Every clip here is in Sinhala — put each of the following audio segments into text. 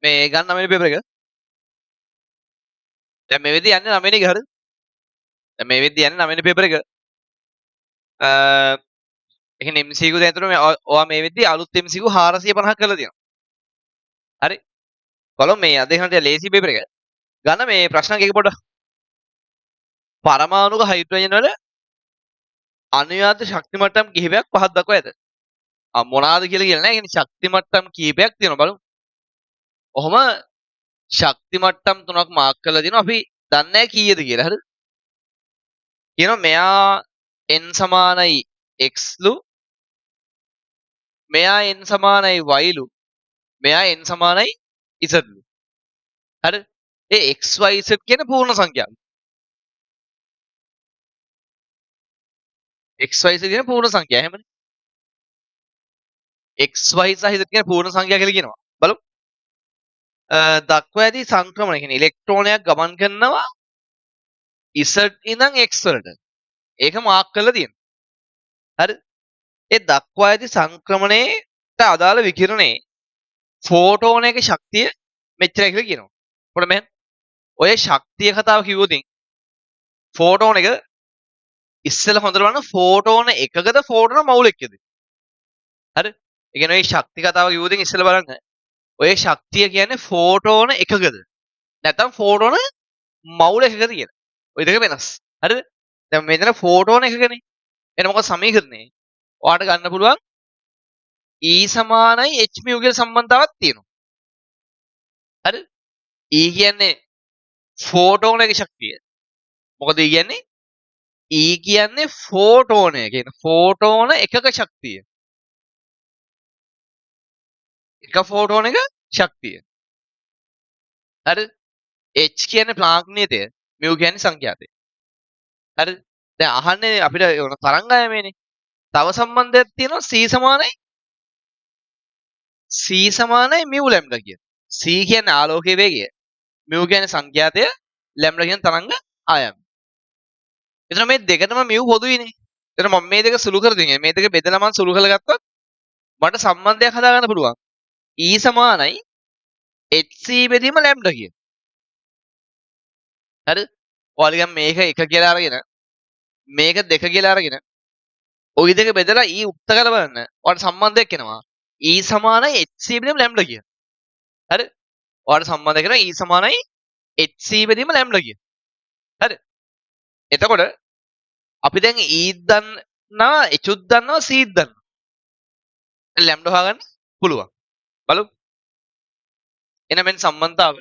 මේ ගන්න 9 වෙනි පේපර් එක. දැන් මේ වෙද්දි යන්නේ 9 වෙනි එක හරිද? දැන් මේ වෙද්දි යන්නේ 9 වෙනි පේපර් එක. ඒ කියන්නේ MCQ දැන් අතන ඔයා මේ වෙද්දි අලුත් MCQ 450ක් කරලා තියෙනවා. හරි. බලමු මේ අද ඉහළට ලේසි පේපර් එක. ගන්න මේ ප්‍රශ්න එක පොඩ්ඩක්. පරමාණුක හයිඩ්‍රජන් වල අනුයාත ශක්ති මට්ටම් කිහිපයක් පහක් දක්වා ඇත. මොනවාද කියලා කියලා නෑ. ඒ කියන්නේ ශක්ති මට්ටම් කිහිපයක් තියෙනවා බලමු. ඔහොම ශක්ති මට්ටම් තුනක් මාක් කරලා දිනවා. අපි දන්නේ නැහැ කීයද කියලා. හරිද? කියනවා මෙයා n සමානයි x ලු, මෙයා n සමානයි y ලු, මෙයා n සමානයි z ලු. හරිද? ඒ x y z කියන පූර්ණ සංඛ්‍යා. x y z කියන පූර්ණ සංඛ්‍යා එහෙමනේ. x y සහ z කියන පූර්ණ සංඛ්‍යා කියලා කියනවා. බලමු. දක්වා ඇති සංක්‍රමණ කියන්නේ ඉලෙක්ට්‍රෝනයක් ගමන් කරනවා z ඉඳන් x වලට. ඒක මාක් කරලා තියෙනවා. හරි? ඒ දක්වා ඇති සංක්‍රමණයට අදාළ විකිරණේ ෆෝටෝන එකේ ශක්තිය මෙච්චරයි කියලා කියනවා. පොඩ මෙහෙම. ඔය ශක්තිය කතාව කිව්වොතින් ෆෝටෝන එක ඉස්සෙල්ලා හොඳට බලන්න ෆෝටෝන එකකද ෆෝටෝන මවුලෙක්ද? හරි? ඒ කියන්නේ ඔය ශක්ති කතාව කිව්වොතින් ඉස්සෙල්ලා බලන්න. ඔය ශක්තිය කියන්නේ ෆෝටෝන එකකද? නැත්නම් ෆෝටෝන මවුල එකකද කියලා. ඔය දෙක වෙනස්. හරිද? දැන් මෙතන ෆෝටෝන එකකනේ. එන මොකද සමීකරණේ? ඔයාලට ගන්න පුළුවන් E සමානයි h mu කියලා සම්බන්ධතාවක් තියෙනවා. හරිද? E කියන්නේ ෆෝටෝන එකේ ශක්තිය. මොකද E කියන්නේ? E කියන්නේ ෆෝටෝනය කියන ෆෝටෝන එකක ශක්තිය. එක ෆෝටෝන එක ශක්තිය. හරිද? h කියන්නේ ප්ලාන්ක් නියතය, mu කියන්නේ සංඛ්‍යාතය. හරිද? දැන් අහන්නේ අපිට ඕන තරංගායමේනේ. තව සම්බන්ධයක් තියෙනවා c සමානයි mu lambda කියන. c කියන්නේ ආලෝකයේ වේගය, mu කියන්නේ සංඛ්‍යාතය, lambda කියන්නේ තරංග ආයාමය. එතන මේ දෙකටම mu පොදුයිනේ. එතන මම මේ දෙක සුළු කර දෙන්නේ. මේ දෙක බෙදලා මම සුළු කරලා ගත්තොත් මට සම්බන්ධයක් හදාගන්න පුළුවන්. E සමානයි hc බෙදීම lambda කියන. හරිද? ඔයාලා මේක 1 කියලා අරගෙන මේක 2 කියලා අරගෙන ওই දෙක බෙදලා E උක්ත කරලා බලන්න. ඔයාලට සම්බන්ධයක් එනවා. E සමානයි hc බෙදීම lambda කියන. හරි? ඔයාලට සම්බන්ධ කරනවා E සමානයි hc බෙදීම lambda කියන. හරි? එතකොට අපි දැන් E දන්නවා, h දන්නවා, c දන්නවා. lambda හොයාගන්න පුළුවන්. බලමු. එන මෙන්න සම්බන්ධතාව.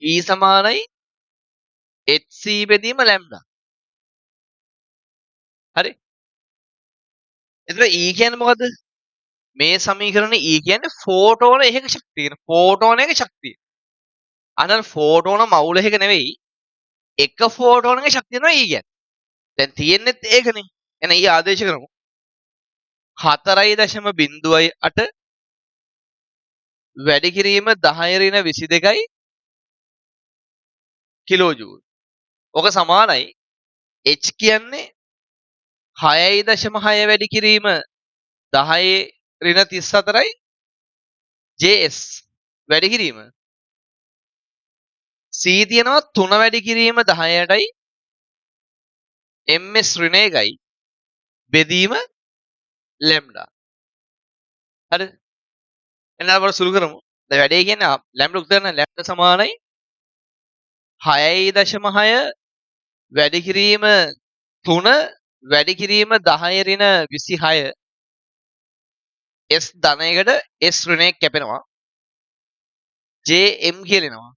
E සමානයි hc බෙදීම lambda. හරි? එතකොට E කියන්නේ මොකද්ද? මේ සමීකරණේ E කියන්නේ ෆෝටෝන එකක ශක්තිය. ෆෝටෝන එකක ශක්තිය. අනර ෆෝටෝන මවුල එක නෙවෙයි. එක ෆෝටෝන එකක ශක්තිය තමයි E කියන්නේ. දැන් තියෙන්නේත් ඒකනේ. එහෙනම් E ආදේශ කරමු. 4.08 වැඩි කිරීම 10 ඍණ 22යි කිලෝ ජූල්. ඔක සමානයි h කියන්නේ 6.6 වැඩි කිරීම 10 ඍණ 34යි js වැඩි කිරීම c තියෙනවා 3 වැඩි කිරීම 10ටයි ms ඍණ 1යි බෙදීම lambda. හරි? එහෙනම් අපර සුළු කරමු. දැන් වැඩේ කියන්නේ lambda උත්තර කරන lambda සමානයි 6.6 වැඩි කිරීම 3 වැඩි කිරීම 10 ඍණ 26 s ධනයකට s ඍණයක් කැපෙනවා jm කියලා එනවා.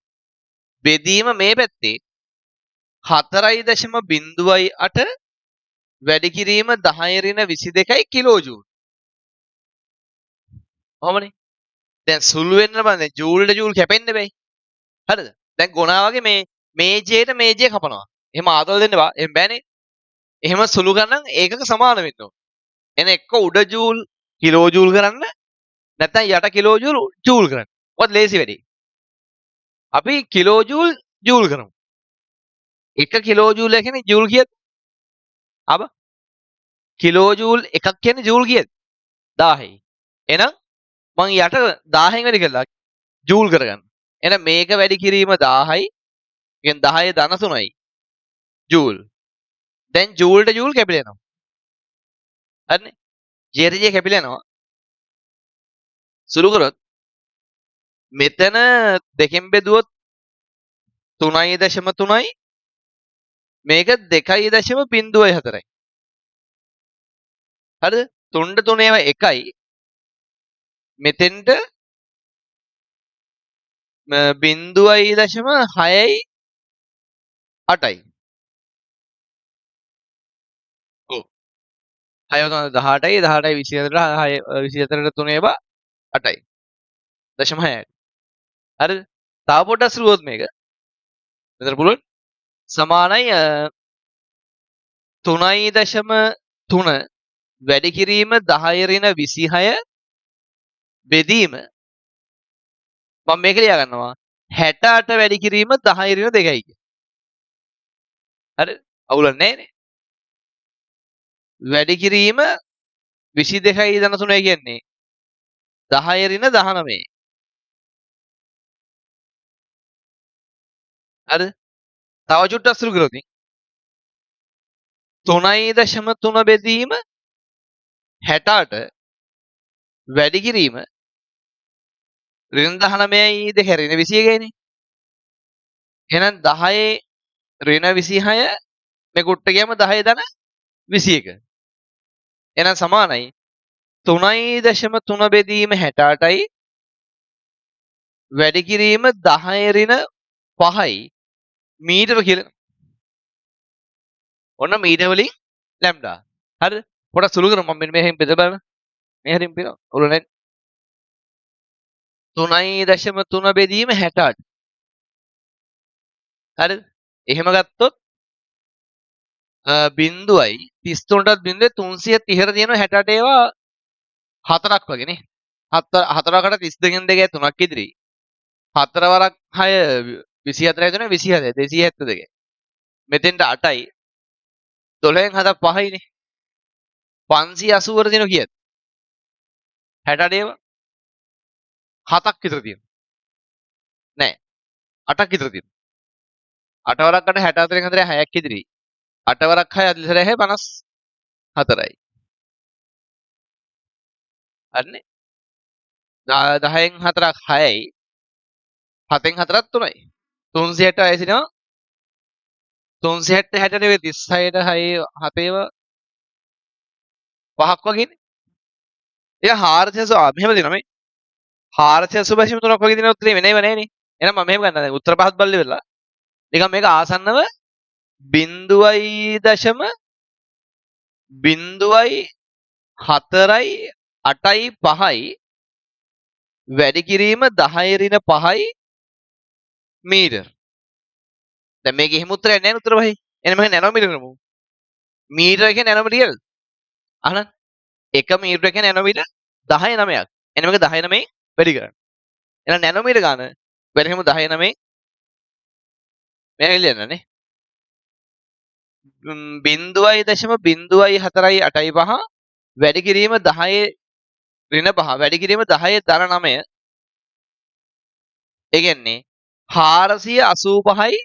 බෙදීම මේ පැත්තේ 4.08 වැඩි කිරීම 10 ඍණ 22යි කිලෝ ජූල්. කොහොමනේ? දැන් සුළු වෙන්න බෑ. දැන් ජූල්ට ජූල් කැපෙන්න බෑ. හරිද? දැන් ගොනා වගේ මේ ජේට මේ ජේ කපනවා. එහෙම ආතල් දෙන්න බෑ. එහෙම බෑනේ. එහෙම සුළු ගණන් ඒකක සමාන වෙන්න ඕන. එන එක්ක උඩ ජූල් කිලෝ ජූල් කරන්න නැත්නම් යට කිලෝ ජූල් කරන්න. ඔත් ලේසි වැඩේ. අපි කිලෝ ජූල් කරමු. 1 කිලෝ ජූල් කියන්නේ ජූල් කීයද? अब කිලෝ ජූල් එකක් කියන්නේ ජූල් කීයද? 1000යි. එහෙනම් මං යට 1000න් වැඩි කළා ජූල් කරගන්න. එහෙනම් මේක වැඩි කිරීම 1000යි. කියන්නේ 10 ධන 3යි. ජූල්. දැන් ජූල්ට ජූල් කැපිලා යනවා. හරිනේ? ජයට ජය කැපිලා යනවා. සුළු කරොත් මෙතන දෙකෙන් බෙදුවොත් 3.3යි මේක 2.04යි. හරිද? 3ට 3 ඒවා 1යි. මෙතෙන්ට 0.6යි 8යි. ඔව්. 6 18යි 18යි 24ට 24ට 3 ඒවා 8යි. 0.6යි. හරිද? තව පොඩ්ඩක් සුළුවොත් මේක. මෙතන පුළුවන් සමානයි 3.3 වැඩි කිරීම 10 ඍණ 26 බෙදීම මම මේක ලියා ගන්නවා 68 වැඩි කිරීම 10 ඍණ 2යි කිය. හරි අවුලක් නැහැ වැඩි කිරීම 22යි ධන 3 කියන්නේ 10 ඍණ 19. හරි තව චුට්ටක් සුළු කරොත් 3.3 බෙදීම 68 වැඩි කිරීම ඍණ 19යි 2 ඍණ 21යිනේ. එහෙනම් 10 ඍණ 26 මේ කුට්ට ගියම 10 ධන 21. එහෙනම් සමානයි 3.3 බෙදීම 68යි වැඩි කිරීම 10 ඍණ 5යි මීටර කියලා. ඔන්න මීටර වලින් ලැම්ඩා. හරිද? පොඩක් සුළු කරමු මම මෙහෙම බෙද බලන්න. මේ හරියම පිනවා. ඔලු නැහැ. 3.3 බෙදීම 68. හරිද? එහෙම ගත්තොත් බිංදුවයි 33ටත් බිංදුවේ 330ට තියෙනවා 68 ඒවා හතරක් වගේ නේ. හතරකට 32න් 2 3ක් ඉදිරි. 4 වරක් 6 24යි 3 27 272. මෙතෙන්ට 8යි 12න් 7ක් 5යිනේ. 580 වර තියෙනවා කීයද? 68 ඒවා 7ක් විතර තියෙනවා. නෑ 8ක් විතර තියෙනවා. 8 වරක් ගන්න 64න් 4 6ක් ඉදිරි. 8 වරක් 6 අදිලසර 54යි. හරිනේ? 10න් 4ක් 6යි. 7න් 4ක් 3යි. 360 ඇසිනවා 360 60 නෙවෙයි 36ට 6 7 පහක් වගේනේ. එයා 480 මෙහෙම දෙනවා මේ 483 වගේ දෙන උත්තරේ වෙනේව නෑනේ. එහෙනම් මම මෙහෙම ගන්නවා දැන් උත්තර පහත් බලලි වෙලා. නිකන් මේක ආසන්නව 0.4යි 8යි 5යි වැඩි කිරීම 10 ඍණ 5යි මීටර. දැන් මේක එහෙම උත්තරයක් නෑ නේ උත්තර පහේ. එහෙනම් මම නැනෝමීටර කරමු. මීටර කියන්නේ නැනෝමීටර කියලාද? අහන්න. 1 මීටර කියන්නේ නැනෝමීටර 10 9ක්. එන්න මේක 10 9න් වැඩි කරන්න. එහෙනම් නැනෝමීටර ගන්න වැඩි කරමු 10 9න් මෙයා එළියනනේ. 0.04යි 8යි 5 වැඩි කිරීම 10 ඍණ 5 වැඩි කිරීම 10 ධන 9. ඒ කියන්නේ 485යි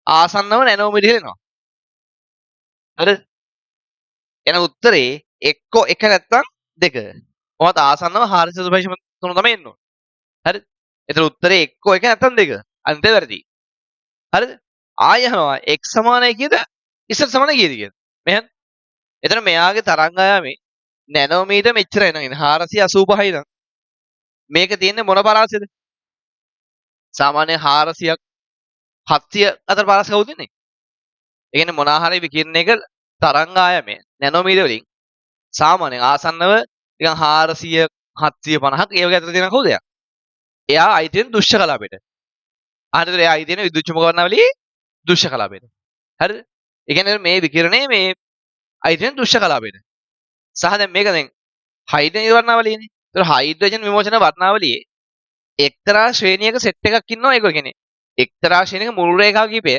ආසන්නව නැනෝමීටර එනවා. හරිද? එන උත්තරේ එක්ක 1 නැත්තම් 2. කොහොමද ආසන්නව 485 තමයි එන්න ඕනේ. හරිද? එතන උත්තරේ එක්ක 1 නැත්තම් 2. අන්ත වැරදි. හරිද? ආය අහනවා x සමානයි කියද ඉස්සර සමානයි කියද කියලා. මෙහෙන්. එතන මෙයාගේ තරංගායාමේ නැනෝමීටර මෙච්චරයි නං 485යි නම් මේක තියෙන්නේ මොන පරාසයද? සාමාන්‍ය 400ක් 700 අතර පරාස කවුද ඉන්නේ? ඒ කියන්නේ මොනවා හරි විකිරණයක තරංගායාමය නැනෝමීටර වලින් සාමාන්‍යයෙන් ආසන්නව නිකන් 400 750ක් ඒ වගේ අතර තියෙන කවුද එයා? එයා අයිති වෙන දුෂ්‍ය කලාපයට. හරිද? එයා අයිති වෙන විදුලි චුම්බක වර්ණාවලියේ දුෂ්‍ය කලාපයට. හරිද? ඒ කියන්නේ මේ විකිරණය මේ අයිති වෙන දුෂ්‍ය කලාපයට. සහ දැන් මේක දැන් හයිඩ්‍රජන් වර්ණාවලියනේ. ඒතර හයිඩ්‍රජන් විමෝචන වර්ණාවලියේ එක්තරා ශ්‍රේණියක සෙට් එකක් ඉන්නවා ඒක කියන්නේ. එක්තරා ශ්‍රේණියක මුල් රේඛා කීපය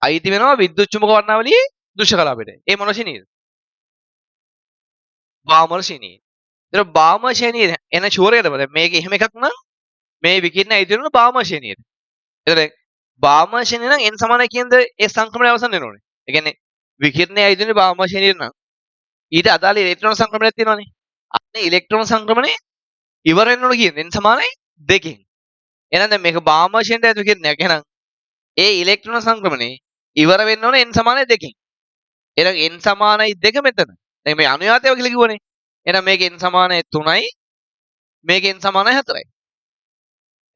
අයිති වෙනවා විද්‍යුත් චුම්බක වර්ණාවලියේ දෘශ්‍ය කලාපෙට. ඒ මොන ශ්‍රේණියද? වාමන ශ්‍රේණිය. ඒතර වාම ශ්‍රේණිය එන ෂුවරේටම දැන් මේක එහෙම එකක් නම් මේ විකිරණ ඉදිරියන වාම ශ්‍රේණියට. ඒතර වාම ශ්‍රේණිය නම් n සමානයි කියනද ඒ සංක්‍රමණය අවසන් වෙන්න ඕනේ. ඒ කියන්නේ විකිරණය ඉදිරියන වාම ශ්‍රේණිය නම් ඊට අදාළ ඉලෙක්ට්‍රෝන සංක්‍රමණයක් තියෙනවානේ. අන්න ඉලෙක්ට්‍රෝන සංක්‍රමණය ඉවර වෙන්න ඕන කියන්නේ n සමානයි 2කින්. එහෙනම් දැන් මේක වාම ශ්‍රේණියට ඇතුළු විකිරණයක්. එහෙනම් ඒ ඉලෙක්ට්‍රෝන සංක්‍රමණය ඉවර වෙන්න ඕනේ n සමානයි 2කින්. එහෙනම් n සමානයි 2 මෙතන. දැන් මේ අනුයාතය කියලා කිව්වනේ. එහෙනම් මේක n සමානයි 3යි මේක n සමානයි 4යි.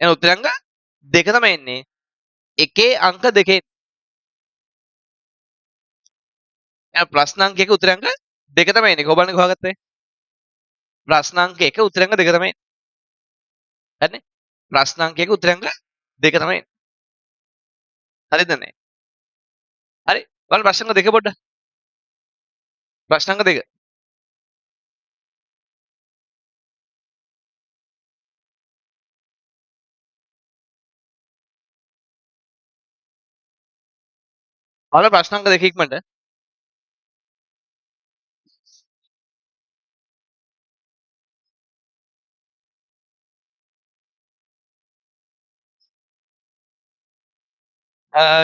එහෙනම් උත්තරංග දෙක තමයි එන්නේ. එකේ අංක දෙකෙන්. එහෙනම් ප්‍රශ්න අංක 1 උත්තරංග දෙක තමයි එන්නේ. කොහොමද හොයාගත්තේ? ප්‍රශ්න අංක 1 උත්තරංග දෙක තමයි එන්නේ. හරිනේ? ප්‍රශ්න අංක 1 උත්තරංග දෙක තමයි එන්නේ. හරිද නැහැ? හරි. බලන්න ප්‍රශ්න අංක 2 පොඩ්ඩක්. ප්‍රශ්න අංක 2. බලන්න ප්‍රශ්න අංක 2 ඉක්මනට.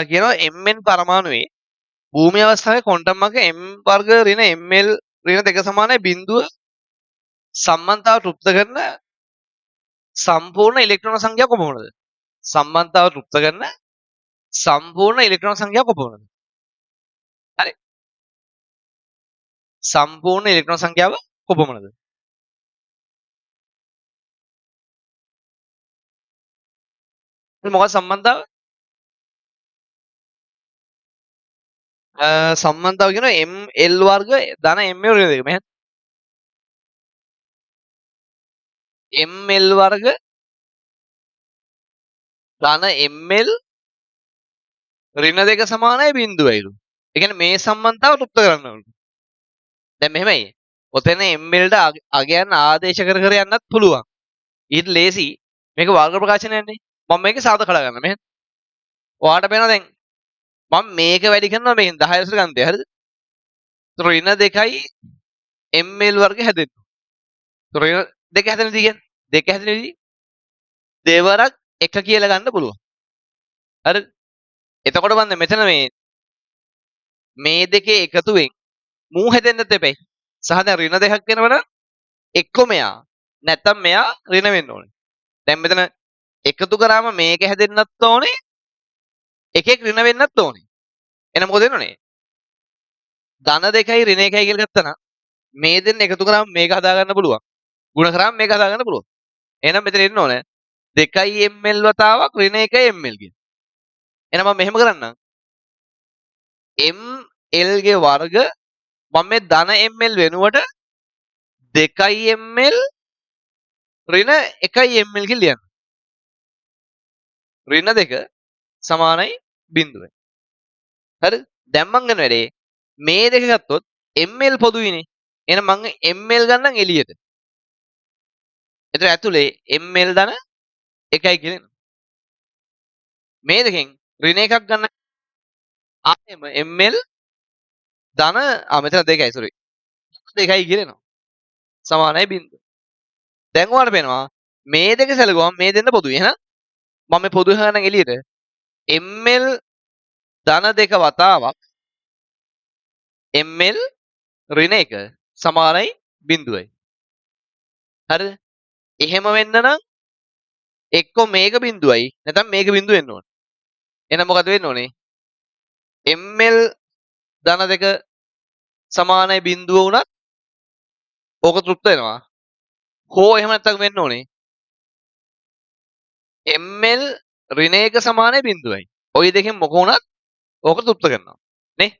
කියනවා mn පරමාණුවේ භූමි අවස්ථාවේ ක්වොන්ටම් අංක m වර්ග ඍණ ml ඍණ 2 සමානයි බිඳුව සම්බන්ධතාව තෘප්ත කරන සම්පූර්ණ ඉලෙක්ට්‍රෝන සංඛ්‍යාව කොපමණද? සම්බන්ධතාව තෘප්ත කරන සම්පූර්ණ ඉලෙක්ට්‍රෝන සංඛ්‍යාව කොපමණද? හරි. සම්පූර්ණ ඉලෙක්ට්‍රෝන සංඛ්‍යාව කොපමණද? මොකක්ද සම්බන්ධතාව? සම්බන්ධතාව කියනවා ml වර්ග ධන ml ඍණ 2. මෙහෙම ml වර්ග ධන ml ඍණ 2 සමානයි බිඳුවයිලු. ඒ කියන්නේ මේ සම්බන්ධතාව තෘප්ත කරන්න ඕනේ. දැන් මෙහෙමයි. ඔතන ml ට අගයන් ආදේශ කර කර යන්නත් පුළුවන්. ඊට ලේසි මේක වර්ග ප්‍රකාශනයන්නේ. මම මේක සාධක කළා ගන්න. මෙහෙම. ඔයාලට පේනවා දැන් මම මේක වැඩි කරනවා මේකෙන් 10 ඉස්සර ගන්නතේ. හරිද? ඍණ 2යි ml වර්ග හැදෙනවා. ඍණ 2 හැදෙන විදිහ කියන්නේ 2 හැදෙන විදිහ දෙවරක් 1 කියලා ගන්න පුළුවන්. හරිද? එතකොට බලන්න මෙතන මේ දෙකේ එකතුවෙන් මූ හැදෙන්නත් එපැයි. සහ දැන් ඍණ 2ක් වෙනවනම් එක්ක මෙයා නැත්තම් මෙයා ඍණ වෙන්න ඕනේ. දැන් මෙතන එකතු කරාම මේක හැදෙන්නත් ඕනේ. එකෙක් ඍණ වෙන්නත් ඕනේ. එහෙනම් මොකද වෙන්නේ? ධන 2යි ඍණ 1යි කියලා ගත්තා නම් මේ දෙන්න එකතු කරාම මේක හදා ගන්න පුළුවන්. ಗುಣ කරාම මේක හදා ගන්න පුළුවන්. එහෙනම් මෙතන එන්න ඕනේ 2යි ml වතාවක් ඍණ 1යි ml කියන. එහෙනම් මම මෙහෙම කරන්නම්. ml ගේ වර්ග මම මේ ධන ml වෙනුවට 2යි ml ඍණ 1යි ml කියලා ලියන්න. ඍණ 2 සමානයි බිඳුවයි. හරිද? දැන් මං ගන්න වැඩේ මේ දෙක ගත්තොත් ml පොදුයිනේ. එහෙනම් මං ml ගන්නම් එළියට. ඒතර ඇතුලේ ml ධන 1යි කියලා එනවා. මේ දෙකෙන් ඍණ එකක් ගන්න ආයෙම ml ධන මෙතන 2යි sorry. 2යි කියලා එනවා. සමානයි බිඳුව. දැන් ඔයාලට පේනවා මේ දෙක සැලකුවම මේ දෙන්න පොදුයි. එහෙනම් මම මේ පොදු ගන්න එළියට ml ධන 2 වතාවක් ml ඍණ 1 සමානයි බිඳුවයි. හරිද? එහෙම වෙන්න නම් එක්ක මේක බිඳුවයි නැත්නම් මේක බිඳුව වෙන්න ඕනේ. එහෙනම් මොකද වෙන්න ඕනේ? ml ධන 2 සමානයි බිඳුව වුණත් ඕක තෘප්ත වෙනවා. හෝ එහෙම නැත්නම් වෙන්න ඕනේ ml ඍණ 1 සමානයි බිඳුවයි. ওই දෙකෙන් මොක වුණත් ඕක තෘප්ත කරනවා. නේ?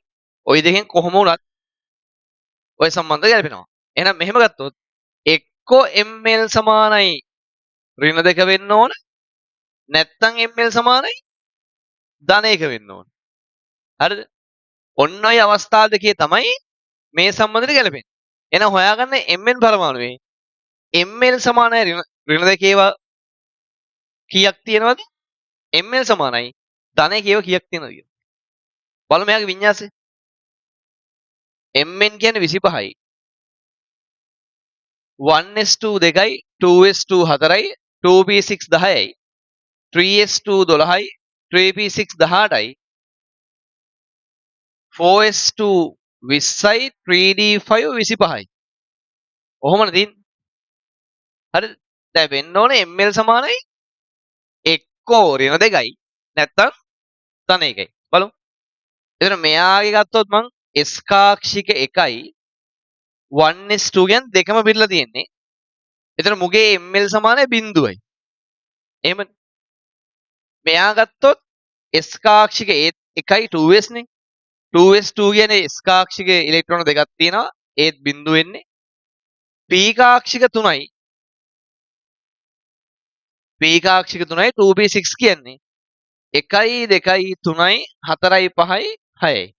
ওই දෙකෙන් කොහොම වුණත් ওই සම්බන්ධය ගැලපෙනවා. එහෙනම් මෙහෙම ගත්තොත් එක්කෝ ml සමානයි ඍණ 2 වෙන්න ඕන නැත්නම් ml සමානයි ධන 1 වෙන්න ඕන. හරිද? ඔන්න ඔය අවස්ථා දෙකේ තමයි මේ සම්බන්ධයට ගැලපෙන්නේ. එහෙනම් හොයාගන්න mn පරමාණුවේ ml සමානයි ඍණ 2 ඒවා කීයක් තියෙනවද? ml සමානයි ධන 1 ඒවා කීයක් තියෙනවද කියලා. බලමු මෙයාගේ වින්‍යාසය. mn කියන්නේ 25යි 1s2 2යි 2s2 4යි 2p6 10යි 3s2 12යි 3p6 18යි 4s2 20යි 3d5 25යි ඔහොමනේ තියෙන්නේ හරිද දැන් වෙන්න ඕනේ ml සමානයි එක්කෝ ඍණ 2යි නැත්තම් ධන 1යි බලමු එතන මෙයාගේ ගත්තොත් මං s කාක්ෂික 1යි 1s2 කියන්නේ දෙකම පිරලා තියෙන්නේ. එතන මුගේ ml සමානයි බිඳුවයි. එහෙම මෙයා ගත්තොත් s කාක්ෂික 1යි 2s නේ. 2s2 කියන්නේ s කාක්ෂික ඉලෙක්ට්‍රෝන දෙකක් තියෙනවා. ඒත් බිඳුව වෙන්නේ. p කාක්ෂික 3යි. p කාක්ෂික 3යි 2p6 කියන්නේ 1යි 2යි 3යි 4යි 5යි 6යි.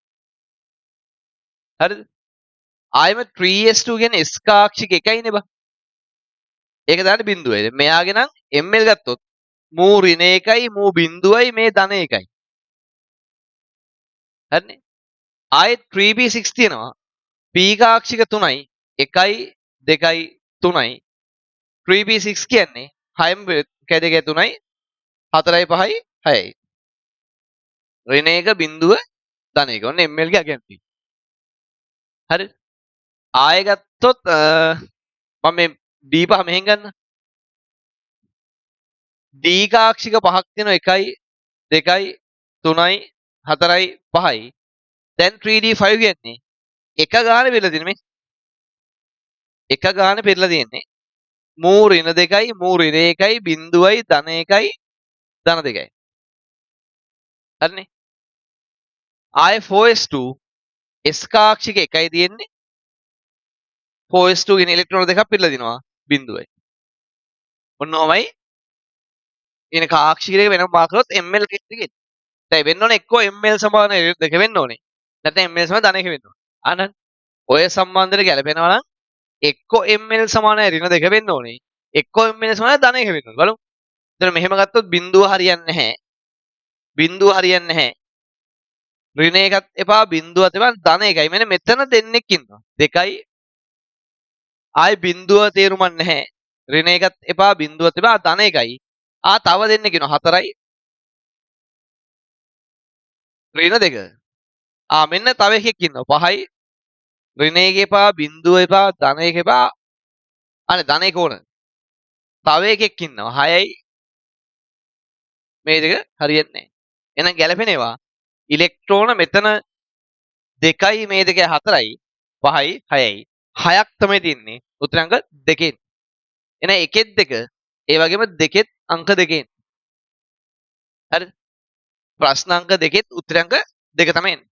හරිද? ආයෙම 3s2 කියන්නේ s කාක්ෂික 1යිනේ බා. ඒක දාන්න බිඳුවයි. මෙයාගේ නම් ml ගත්තොත් මූ ඍණ 1යි මූ බිඳුවයි මේ ධන 1යි. හරිනේ? ආයෙත් 3p6 තියෙනවා. p කාක්ෂික 3යි 1යි 2යි 3යි 3p6 කියන්නේ 6ම කැදේ 3යි 4යි 5යි 6යි. ඍණ 1 බිඳුව ධන 1. ඔන්න ml ගේ අගයන් තියෙනවා. හරි? ආයෙ ගත්තොත් මම මේ d5 මෙහෙන් ගන්න. d කාක්ෂික 5ක් තියෙනවා 1යි 2යි 3යි 4යි 5යි. දැන් 3d5 කියන්නේ එක ගානේ පෙරලා තියෙන්නේ මේ. එක ගානේ පෙරලා තියෙන්නේ. මූ ඍණ 2යි මූ ඍණ 1යි බිඳුවයි ධන 1යි ධන 2යි. හරිනේ? ආයෙ 4s2 s කාක්ෂික 1යි තියෙන්නේ. 4s2 කියන ඉලෙක්ට්‍රෝන දෙකක් පිරලා දිනවා බිඳුවයි. ඔන්න ඔහමයි එන කාක්ෂික දෙක වෙනම මාක් කරොත් ml එකේ. දැන් වෙන්න ඕනේ එක්කෝ ml සමාන දෙක වෙන්න ඕනේ. නැත්නම් ml සමාන ධන 1 වෙන්න ඕනේ. අනන් ඔය සම්බන්ධයට ගැලපෙනවා නම් එක්කෝ ml සමාන ඍණ 2 වෙන්න ඕනේ. එක්කෝ ml සමාන ධන 1 වෙන්න ඕනේ. බලමු. එතන මෙහෙම ගත්තොත් බිඳුව හරියන්නේ නැහැ. බිඳුව හරියන්නේ නැහැ. ඍණ එකත් එපා බිඳුවත් එපා ධන 1යි. මෙන්න මෙතන දෙන්නෙක් ඉන්නවා. 2යි ආයි බිඳුව තේරුමක් නැහැ. ඍණ එකත් එපා බිඳුවත් එපා ධන 1යි. තව දෙන්නෙක් ඉන්නවා 4යි. ඍණ 2. මෙන්න තව එකෙක් ඉන්නවා 5යි. ඍණ 1 එපා බිඳුව එපා ධන 1 එපා. අනේ ධන 1 ඕන. තව එකෙක් ඉන්නවා 6යි. මේ දෙක හරියන්නේ නැහැ. එහෙනම් ගැලපෙනවා. ඉලෙක්ට්‍රෝන මෙතන 2යි මේ දෙක 4යි 5යි 6යි 6ක් තමයි තියෙන්නේ උත්තර අංක 2කින් එන එකෙත් 2 ඒ වගේම දෙකෙත් අංක 2කින් හරිද ප්‍රශ්න අංක 2කෙත් උත්තර අංක 2 තමයි එන්නේ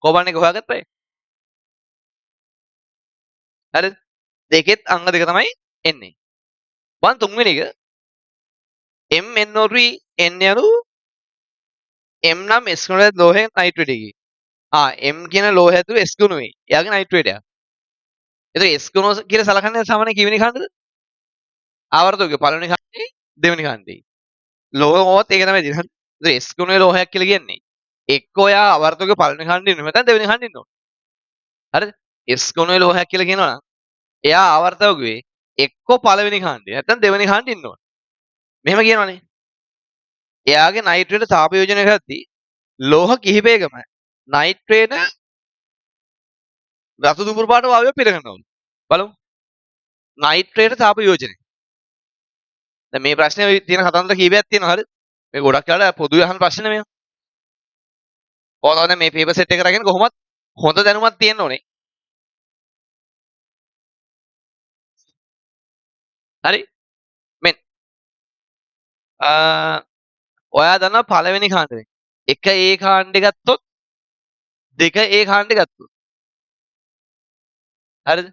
කොහොමද හොයාගත්තේ හරිද දෙකෙත් අංක 2 තමයි එන්නේ මම තුන්වෙනි එක MnO3 N යනු M නම් S ගුණය ලෝහයෙන් නයිට්‍රේට් එකේ M කියන ලෝහය ඇතුළේ S ගුණුවේ එයාගේ නයිට්‍රේට් එක එතකොට S ගුණ කියලා සලකන්නේ සාමාන්‍ය කීවෙනි කාණ්ඩද ආවර්තකයේ පළවෙනි කාණ්ඩේ දෙවෙනි කාණ්ඩේ ලෝහවත් ඒක තමයි තියෙන්නේ හරි S ගුණයේ ලෝහයක් කියලා කියන්නේ එක්ක ඔයා ආවර්තකයේ පළවෙනි කාණ්ඩේ ඉන්න නැත්නම් දෙවෙනි කාණ්ඩේ ඉන්න ඕන හරිද S ගුණයේ ලෝහයක් කියලා කියනවා නම් එයා ආවර්තකයේ එක්ක පළවෙනි කාණ්ඩේ නැත්නම් දෙවෙනි කාණ්ඩේ ඉන්න ඕන මෙහෙම කියනවනේ එයාගේ නයිට්‍රේට තාප යෝජනය කරද්දී ලෝහ කිහිපයකම නයිට්‍රේන රතු දුඹුරු පාට වායුව පිරගන්න ඕන බලමු නයිට්‍රේට තාප යෝජනය දැන් මේ ප්‍රශ්නේ තියෙන කතන්දර කීපයක් තියෙනවා හරිද මේ ගොඩක් වෙලාවට පොදුවේ අහන ප්‍රශ්න නෙමෙයි ඔයාලා මේ පේපර් සෙට් එක කරගෙන කොහොමද හොඳ දැනුමක් තියෙන්න ඕනේ හරි මෙන්න ඔයා දන්නවා පළවෙනි කාණ්ඩේ එක ඒ කාණ්ඩේ ගත්තොත් දෙක ඒ කාණ්ඩේ ගත්තොත් හරිද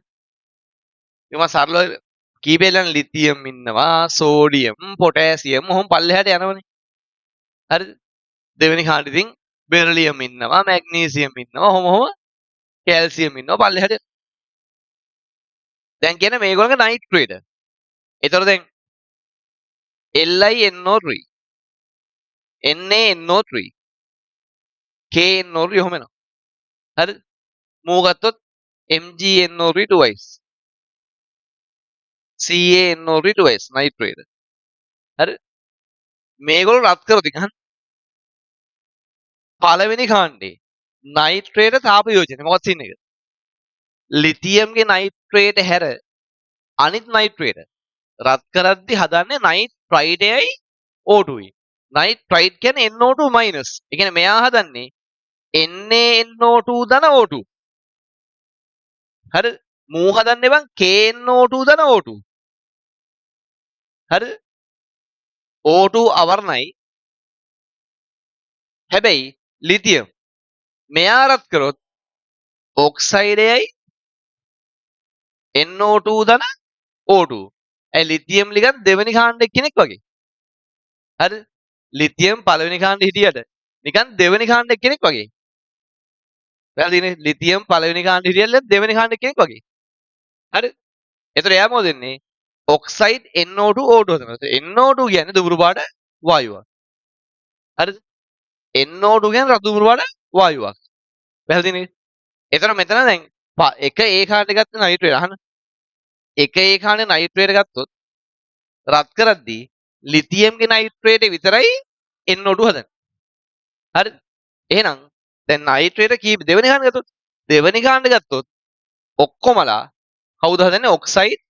මම සරලව කීපෙලන් ලිතියම් ඉන්නවා සෝඩියම් පොටෑසියම් ඔහොම පල්ලෙහාට යනවනේ හරිද දෙවෙනි කාණ්ඩේ ඉතින් බෙරිලියම් ඉන්නවා මැග්නීසියම් ඉන්නවා ඔහොම කැල්සියම් ඉන්නවා පල්ලෙහාට දැන් කියන මේගොල්ලන්ගේ නයිට්‍රේට ඒතර දැන් LiNO3 NaNO3 KNO3 ඔහොම එනවා හරිද මූ ගත්තොත් MgNO3 twice. CaNO3 twice nitrate. හරි. මේගොල්ලෝ රත් කරොත් ඉතින් පළවෙනි කාණ්ඩේ නයිට්‍රේට තාප යෝජනය මොකක්ද තියෙන එක? ලිතියම්ගේ නයිට්‍රේට හැර අනිත් නයිට්‍රේට රත් කරද්දි හදන්නේ නයිට්‍රයිඩයයි O2යි. නයිට්‍රයිඩ් කියන්නේ NO2 මයිනස්. ඒ කියන්නේ මෙයා හදන්නේ NaNO2 ධන O2. හරි. මූ හදන්නේ බං KNO2 ධන O2. හරි. O2 අවර්ණයි. හැබැයි ලිතියම් මෙයා රත් කරොත් ඔක්සයිඩයයි NO2 ධන O2. ඒ ලිතියම් ලිගන් දෙවෙනි කාණ්ඩේ කෙනෙක් වගේ. හරි. ලිතියම් පළවෙනි කාණ්ඩේ හිටියට නිකන් දෙවෙනි කාණ්ඩේ කෙනෙක් වගේ. වැරදිනේ. ලිතියම් පළවෙනි කාණ්ඩේ හිටියල්ල දෙවෙනි කාණ්ඩේ කෙනෙක් වගේ. හරි. එතකොට එයා මොකද වෙන්නේ? ඔක්සයිඩ් NO2 O2 හදනවා. NO2 කියන්නේ දුඹුරු පාට වායුවක්. හරිද? NO2 කියන්නේ රතු දුඹුරු පාට වායුවක්. වැරදිනේ. එතකොට මෙතන දැන් එක ඒ කාණ්ඩේ ගත්ත නයිට්‍රේට් අහන්න. එක ඒ කාණ්ඩේ නයිට්‍රේට් ගත්තොත් රත් කරද්දී ලිතියම්ගේ නයිට්‍රේට් විතරයි NO2 හදන්නේ. හරිද? එහෙනම් දැන් නයිට්‍රේට් කීප දෙවෙනි කාණ්ඩ ගත්තොත් දෙවෙනි කාණ්ඩ ගත්තොත් ඔක්කොමලා කවුද හදන්නේ? Oxide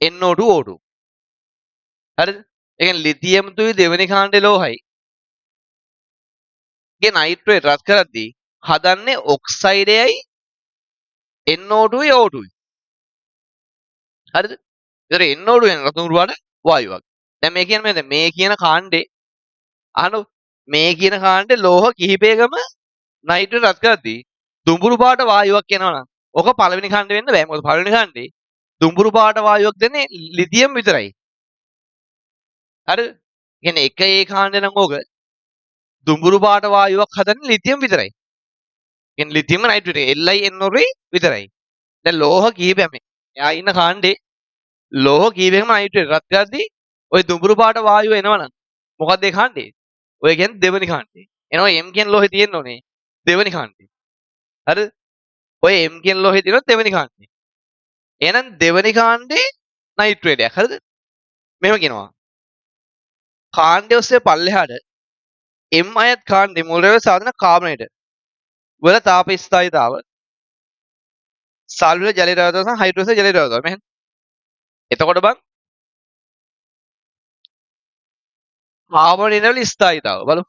NO2 O2. හරිද? ඒ කියන්නේ ලිතියම් තුයි දෙවෙනි කාණ්ඩේ ලෝහයි ගේ නයිට්‍රේට් රත් කරද්දී හදන්නේ ඔක්සයිඩයයි NO2යි O2යි. හරිද? ඒතර NO2 කියන්නේ රතු දුඹුරු පාට වායුවක්. දැන් මේ කියන්නේ මේ කියන කාණ්ඩේ අහනෝ මේ කියන කාණ්ඩේ ලෝහ කිහිපයකම නයිට්‍රේට් රත් කරද්දී දුඹුරු පාට වායුවක් එනවනම් ඔක පළවෙනි කාණ්ඩේ වෙන්න බෑ. මොකද පළවෙනි කාණ්ඩේ දුඹුරු පාට වායුවක් දෙන්නේ ලිතියම් විතරයි. හරිද? කියන්නේ එක ඒ කාණ්ඩේ නම් ඕක දුඹුරු පාට වායුවක් හදන්නේ ලිතියම් විතරයි. කියන්නේ ලිතියම් නයිට්‍රේට් LiNO3 විතරයි. දැන් ලෝහ කීපයක් එයා ඉන්න කාණ්ඩේ ලෝහ කීපයකම නයිට්‍රේට් රත් කරද්දී ওই දුඹුරු පාට වායුව එනවනම් මොකක්ද ඒ කාණ්ඩේ? ඔය කියන්නේ දෙවෙනි කාණ්ඩේ. එනවා M කියන ලෝහේ තියෙන්න ඕනේ දෙවෙනි කාණ්ඩේ. හරිද? ඔය M කියන ලෝහේ තියෙනවා දෙවෙනි කාණ්ඩේ. එහෙනම් දෙවෙනි කාණ්ඩේ නයිට්‍රේටයක්. හරිද? මෙහෙම කියනවා. කාණ්ඩය ඔස්සේ පල්ලෙහාට M අයත් කාණ්ඩේ මුල් රැවි සාධන කාබනේට වල තාප ස්ථායීතාව සල්ෆර් ජලය රැවතව සහ හයිඩ්‍රෝජන් ජලය රැවතව. මෙහෙම. එතකොට බං කාබන් ඉනවල ස්ථායීතාව බලමු.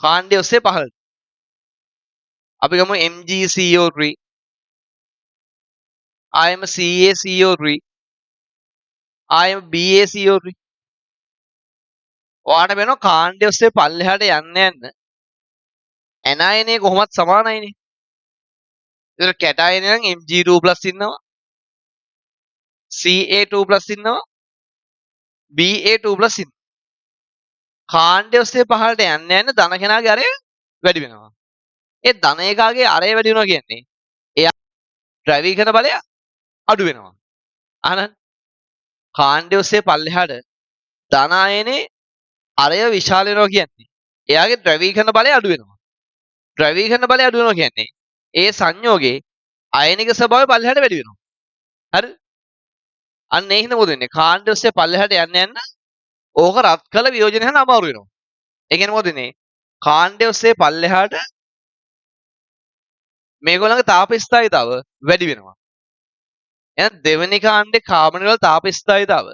කාණ්ඩය ඔස්සේ පහළට. අපි ගමු MgCO3 ආයම CaCO3 ආයම BaCO3. ඔයාට වෙනවා කාණ්ඩය ඔස්සේ පල්ලෙහාට යන්න යන්න ඇනයනය කොහොමත් සමානයිනේ. ඒතර කැටයනය නම් Mg2+ ඉන්නවා Ca2+ ඉන්නවා Ba2+ ඉන්නවා. කාණ්ඩය ඔස්සේ පහළට යන්න යන්න ධන කෙනාගේ අරය වැඩි වෙනවා. ඒ ධන එකාගේ අරය වැඩි වෙනවා කියන්නේ එයා ද්‍රවීකරණ බලය අඩු වෙනවා. අහන්න. කාණ්ඩය ඔස්සේ පල්ලෙහාට ධන ආයනේ අරය විශාල වෙනවා කියන්නේ එයාගේ ද්‍රවීකරණ බලය අඩු වෙනවා. ද්‍රවීකරණ බලය අඩු වෙනවා කියන්නේ ඒ සංයෝගයේ අයනික ස්වභාවය පල්ලෙහාට වැඩි වෙනවා. හරි? අන්න ඒ හින්දා මොකද වෙන්නේ? කාණ්ඩය ඔස්සේ පල්ලෙහාට යන්න යන්න ඕක රත් කළ වියෝජනය යන අමාරු වෙනවා. ඒ කියන්නේ මොකද වෙන්නේ? කාණ්ඩය ඔස්සේ පල්ලෙහාට මේගොල්ලන්ගේ තාප ස්ථායීතාව වැඩි වෙනවා. එහෙනම් දෙවෙනි කාණ්ඩේ කාබන් වල තාප ස්ථායීතාව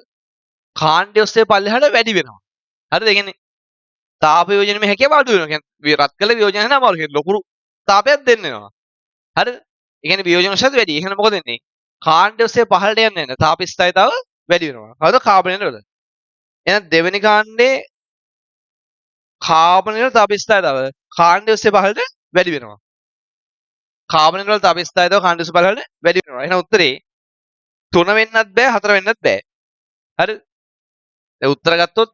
කාණ්ඩය ඔස්සේ පල්ලෙහාට වැඩි වෙනවා. හරිද? ඒ කියන්නේ තාප වියෝජනයේ හැකියාව අඩු වෙනවා. කියන්නේ රත් කළ වියෝජනය යන අමාරු. කියන්නේ ලොකු තාපයක් දෙන්න වෙනවා. හරිද? ඒ කියන්නේ වියෝජන ශක්තිය වැඩි. එහෙනම් මොකද වෙන්නේ? කාණ්ඩය ඔස්සේ පහළට යන්න යන තාප ස්ථායීතාව වැඩි වෙනවා. හරිද? කාබන් වල. එහෙනම් දෙවෙනි කාණ්ඩේ කාබන් වල තාප ස්ථායීතාව කාණ්ඩය ඔස්සේ පහළට වැඩි වෙනවා. කාබන් වල තාප ස්ථායීතාව කාණ්ඩය ඔස්සේ පහළට වැඩි වෙනවා. එහෙනම් උත්තරේ 3 වෙන්නත් බෑ 4 වෙන්නත් බෑ. හරිද? දැන් උත්තර ගත්තොත්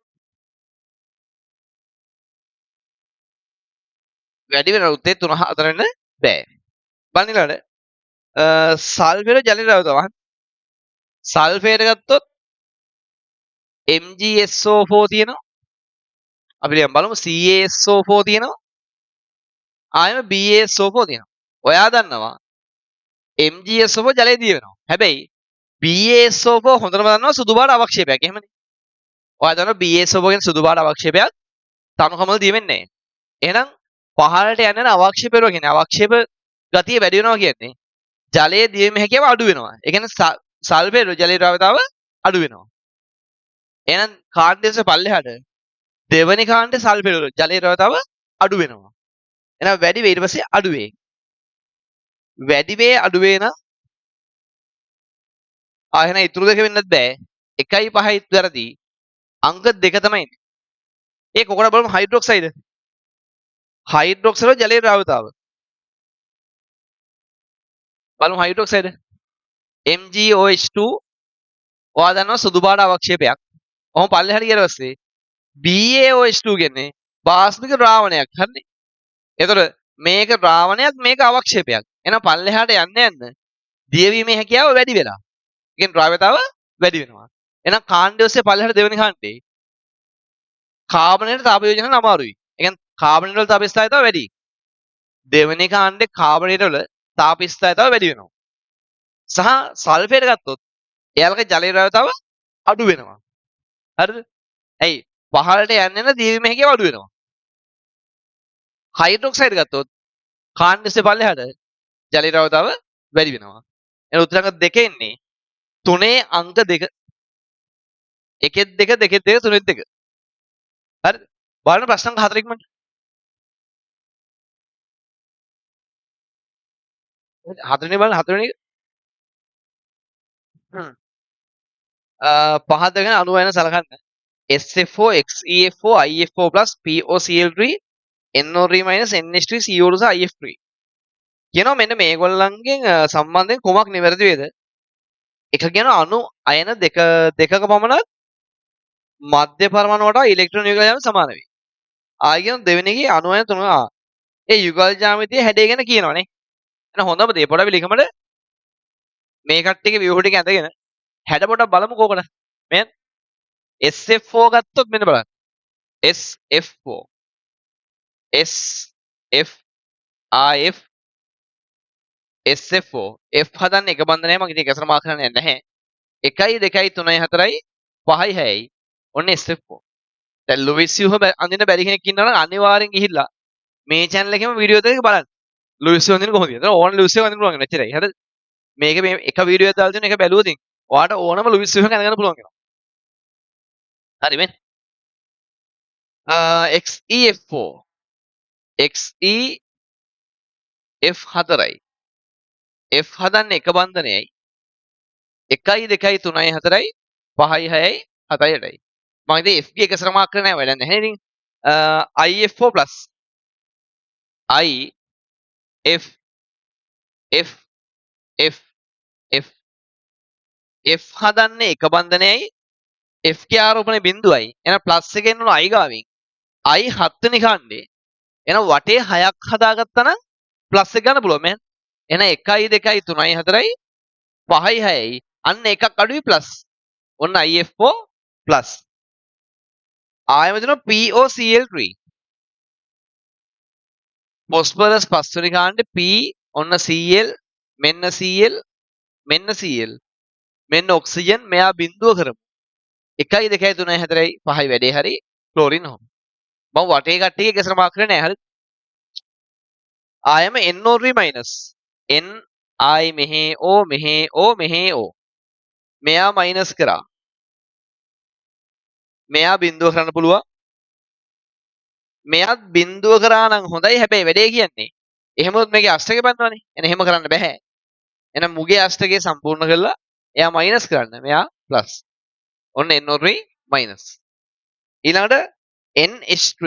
වැඩි වෙන උත්තේ 3 4 වෙන්න බෑ. බලන්න ඊළඟට සල්ෆර් ජලය රැවතව සල්ෆේට ගත්තොත් MgSO4 තියෙනවා. අපි දැන් බලමු CaSO4 තියෙනවා. ආයෙම BaSO4 තියෙනවා. ඔයා දන්නවා MgSO4 ජලයේ දිය වෙනවා. හැබැයි BaSO4 හොඳටම දන්නවා සුදු පාට අවක්ෂේපයක්. එහෙමනේ. ඔයා දන්නවා BaSO4 කියන්නේ සුදු පාට අවක්ෂේපයක් තනුකමල දිය වෙන්නේ නැහැ. එහෙනම් පහළට යන අවක්ෂේප වෙනවා කියන්නේ අවක්ෂේප ගතිය වැඩි වෙනවා කියන්නේ ජලයේ දියවීම හැකියාව අඩු වෙනවා. ඒ කියන්නේ සල්ෆේට් ජලයේ ද්‍රව්‍යතාව අඩු වෙනවා. එහෙනම් කාණ්ඩයේස පල්ලෙහාට දෙවනි කාණ්ඩේ සල්ෆේට් ජලයේ ද්‍රව්‍යතාව අඩු වෙනවා. එහෙනම් වැඩි වේ ඊට පස්සේ අඩු වේ. වැඩි වේ අඩු වේ නම් එහෙනම් ඉතුරු දෙක වෙන්නත් බෑ. 1යි 5යි වැරදි. අංක දෙක තමයි ඉන්නේ. ඒක කොකට බලමු හයිඩ්‍රොක්සයිඩ්. හයිඩ්‍රොක්සයිඩ් ජලයේ ද්‍රව්‍යතාව. බලමු හයිඩ්‍රොක්සයිඩ්. MgOH2 ඔයා දන්නවා සුදු පාට අවක්ෂේපයක්. ඔහොම පල්ලෙහාට ගියට පස්සේ BaOH2 කියන්නේ බාස්මික ද්‍රාවණයක්. හරිනේ. එතකොට මේක ද්‍රාවණයක් මේක අවක්ෂේපයක්. එහෙනම් පල්ලෙහාට යන්න යන්න දියවීමේ හැකියාව වැඩි වෙලා. ඒ කියන්නේ ද්‍රව්‍යතාව වැඩි වෙනවා. එහෙනම් කාණ්ඩය ඔස්සේ පල්ලෙහාට දෙවෙනි කාණ්ඩේ කාබනයට තාප යෝජන අමාරුයි. ඒ කියන්නේ කාබනයට වල තාප ස්ථායීතාව වැඩි. දෙවෙනි කාණ්ඩේ කාබනයට වල තාප ස්ථායීතාව වැඩි වෙනවා. සහ සල්ෆේට් ගත්තොත් එයාලගේ ජලයේ ද්‍රව්‍යතාව අඩු වෙනවා. හරිද? ඇයි? පහළට යන්න යන දියවීම හැකියාව අඩු වෙනවා. හයිඩ්‍රොක්සයිඩ් ගත්තොත් කාණ්ඩයේ පල්ලෙහාට ජලයේ ද්‍රව්‍යතාව වැඩි වෙනවා. එහෙනම් උත්තර අංක දෙකේ ඉන්නේ තුනේ අංක දෙක. එකෙත් දෙක දෙකෙත් දෙක තුනෙත් දෙක. හරිද? බලන්න ප්‍රශ්න අංක 4 ඉක්මනට. හතරවෙනි බලන්න හතරවෙනි එක. පහත් දෙකන 90 වෙන සලකන්න. SFO, XeFO, IFO+, POCl3, NO3- NH3, CO2 සහ IF3. කියනවා මෙන්න මේගොල්ලන්ගෙන් සම්බන්ධයෙන් කොමක් නිවැරදි වේද? එක කියන අණු අයන දෙකක පමණක් මධ්‍ය පරමාණු වටා ඉලෙක්ට්‍රෝන යුගල ජාමය සමාන වේ. ආයි කියන දෙවෙනි එකේ අණු අයන තුන ඒ යුගල් ජාමිතිය හැඩය ගැන කියනවනේ. එහෙනම් හොඳම දේ පොඩ්ඩක් ලිකමඩ මේ කට්ටියගේ view ටික ඇඳගෙන හැඩ පොඩ්ඩක් බලමු කෝකද? මෙන්න SFO ගත්තොත් මෙන්න බලන්න. SFO SFIF SFO F හදන්නේ එක බන්ධනයයි මම ඉතින් එකසර මාක් කරන්න යන්නේ නැහැ. 1යි 2යි 3යි 4යි 5යි 6යි ඔන්න SFO. දැන් ලුයිස් යුහ අඳින්න බැරි කෙනෙක් ඉන්නවා නම් අනිවාර්යෙන් ගිහිල්ලා මේ channel එකේම වීඩියෝ දෙක බලන්න. ලුයිස් යුහ අඳින්න කොහොමද? ඕන ලුයිස් යුහ අඳින්න පුළුවන් වෙනවා. එච්චරයි. හරිද? මේක මේ එක වීඩියෝ එකක් දාලා තියෙන එක බැලුවොත් ඔයාට ඕනම ලුයිස් යුහ අඳින්න පුළුවන් වෙනවා. හරි මෙන්න. XeF4 XeF4යි F හදන්නේ එක බන්ධනයයි 1යි 2යි 3යි 4යි 5යි 6යි 7යි 8යි මම ඉතින් F ගේ එක සර මාක් කරන්නේ නැහැ වැඩක් නැහැ ඉතින් IF4+ I F F F F F හදන්නේ එක බන්ධනයයි F ගේ ආරෝපණය බිඳුවයි එහෙනම් ප්ලස් එකෙන් උන I ගාවින් I 7 වෙනි කාණ්ඩේ එහෙනම් වටේ 6ක් හදාගත්තා නම් ප්ලස් එක ගන්න පුළුවන් මෑන් එහෙනම් 1යි 2යි 3යි 4යි 5යි 6යි අන්න එකක් අඩුයි ප්ලස් ඔන්න IF4 ප්ලස් ආයෙම දෙනවා POCl3 phosphorus පස්වෙනි කාණ්ඩේ P ඔන්න Cl මෙන්න Cl මෙන්න Cl මෙන්න ඔක්සිජන් මෙයා බිඳුව කරමු 1යි 2යි 3යි 4යි 5යි වැඩේ හරි ක්ලෝරින් ඔහොම මම වටේ කට්ටියගේ ගැසර මාක් කරන්නේ නැහැ හරි ආයෙම NO3 N I මෙහි O මෙහි O මෙහි O මෙයා මයිනස් කරා මෙයා බිඳුව කරන්න පුළුවන් මෙයාත් බිඳුව කරා නම් හොඳයි හැබැයි වැඩේ කියන්නේ එහෙම වුත් මේකේ අෂ්ටකේ බඳවනේ එන එහෙම කරන්න බෑ එහෙනම් මුගේ අෂ්ටකේ සම්පූර්ණ කරලා එයා මයිනස් කරන්න මෙයා ප්ලස් ඔන්න NO3 මයිනස් ඊළඟට NH3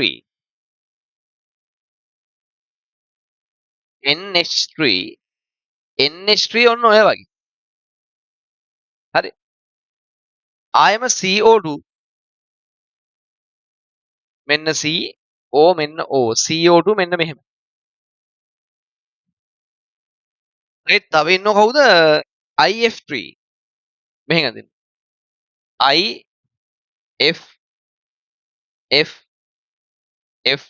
NH3 NH3 ඔන්න ඔය වගේ හරි ආයෙම CO2 මෙන්න C O මෙන්න O CO2 මෙන්න මෙහෙම ඒ තව ඉන්නව කවුද IF3 මෙහෙන් අදින්න I F F F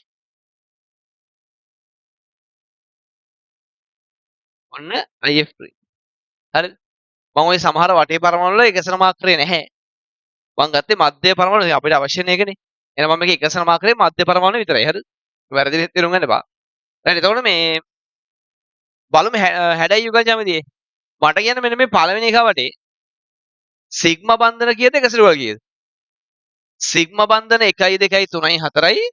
ඔන්න IF3. හරිද? මම ওই සමහර වටේ පරමාණු වල එකසන මාක් කරේ නැහැ. මම ගත්තේ මධ්‍ය පරමාණු අපිට අවශ්‍ය නැකනේ. එහෙනම් මම මේක එකසන මාක් කරේ මධ්‍ය පරමාණු විතරයි. හරිද? වැරදි තේරුම් ගන්න එපා. හරි එතකොට මේ බලමු හැඩයි යුගල් ජ්‍යාමිතියේ. මට කියන්න මෙන්න මේ පළවෙනි එක වටේ සිග්මා බන්ධන කීයද එකසිරුවල් කීයද? සිග්මා බන්ධන 1 2 3 4යි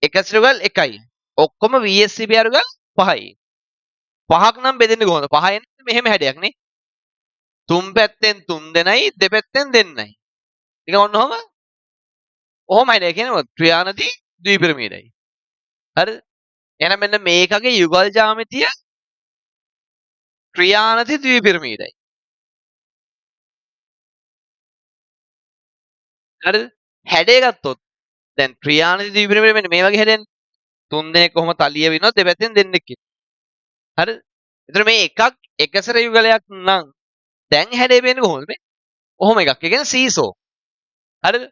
එකසිරුවල් 1යි. ඔක්කොම VSCP අරුගල් 5යි. 5ක් නම් බෙදෙන්නේ කොහොමද? 5 එන්නේ මෙහෙම හැඩයක් නේ. තුන් පැත්තෙන් 3 දෙනයි දෙපැත්තෙන් දෙන්නයි. ඒක ඔන්න ඔහම. ඔහොම හැඩය කියන්නේ ත්‍රියානති ද්විපිරමීඩයි. හරිද? එහෙනම් මෙන්න මේකගේ යුගල් ජ්‍යාමිතිය ත්‍රියානති ද්විපිරමීඩයි. හරිද? හැඩය ගත්තොත් දැන් ත්‍රියානති ද්විපිරමීඩ මෙන්න මේ වගේ හැඩයන්නේ. තුන් දෙනෙක් කොහොම තලිය වෙනවද දෙපැත්තෙන් දෙන්නෙක් ඉන්නවා. හරිද? එතන මේ එකක් එකසර යුගලයක් නම් දැන් හැඩය වෙන්නේ කොහොමද මේ? ඔහොම එකක්. ඒ කියන්නේ සීසෝ. හරිද?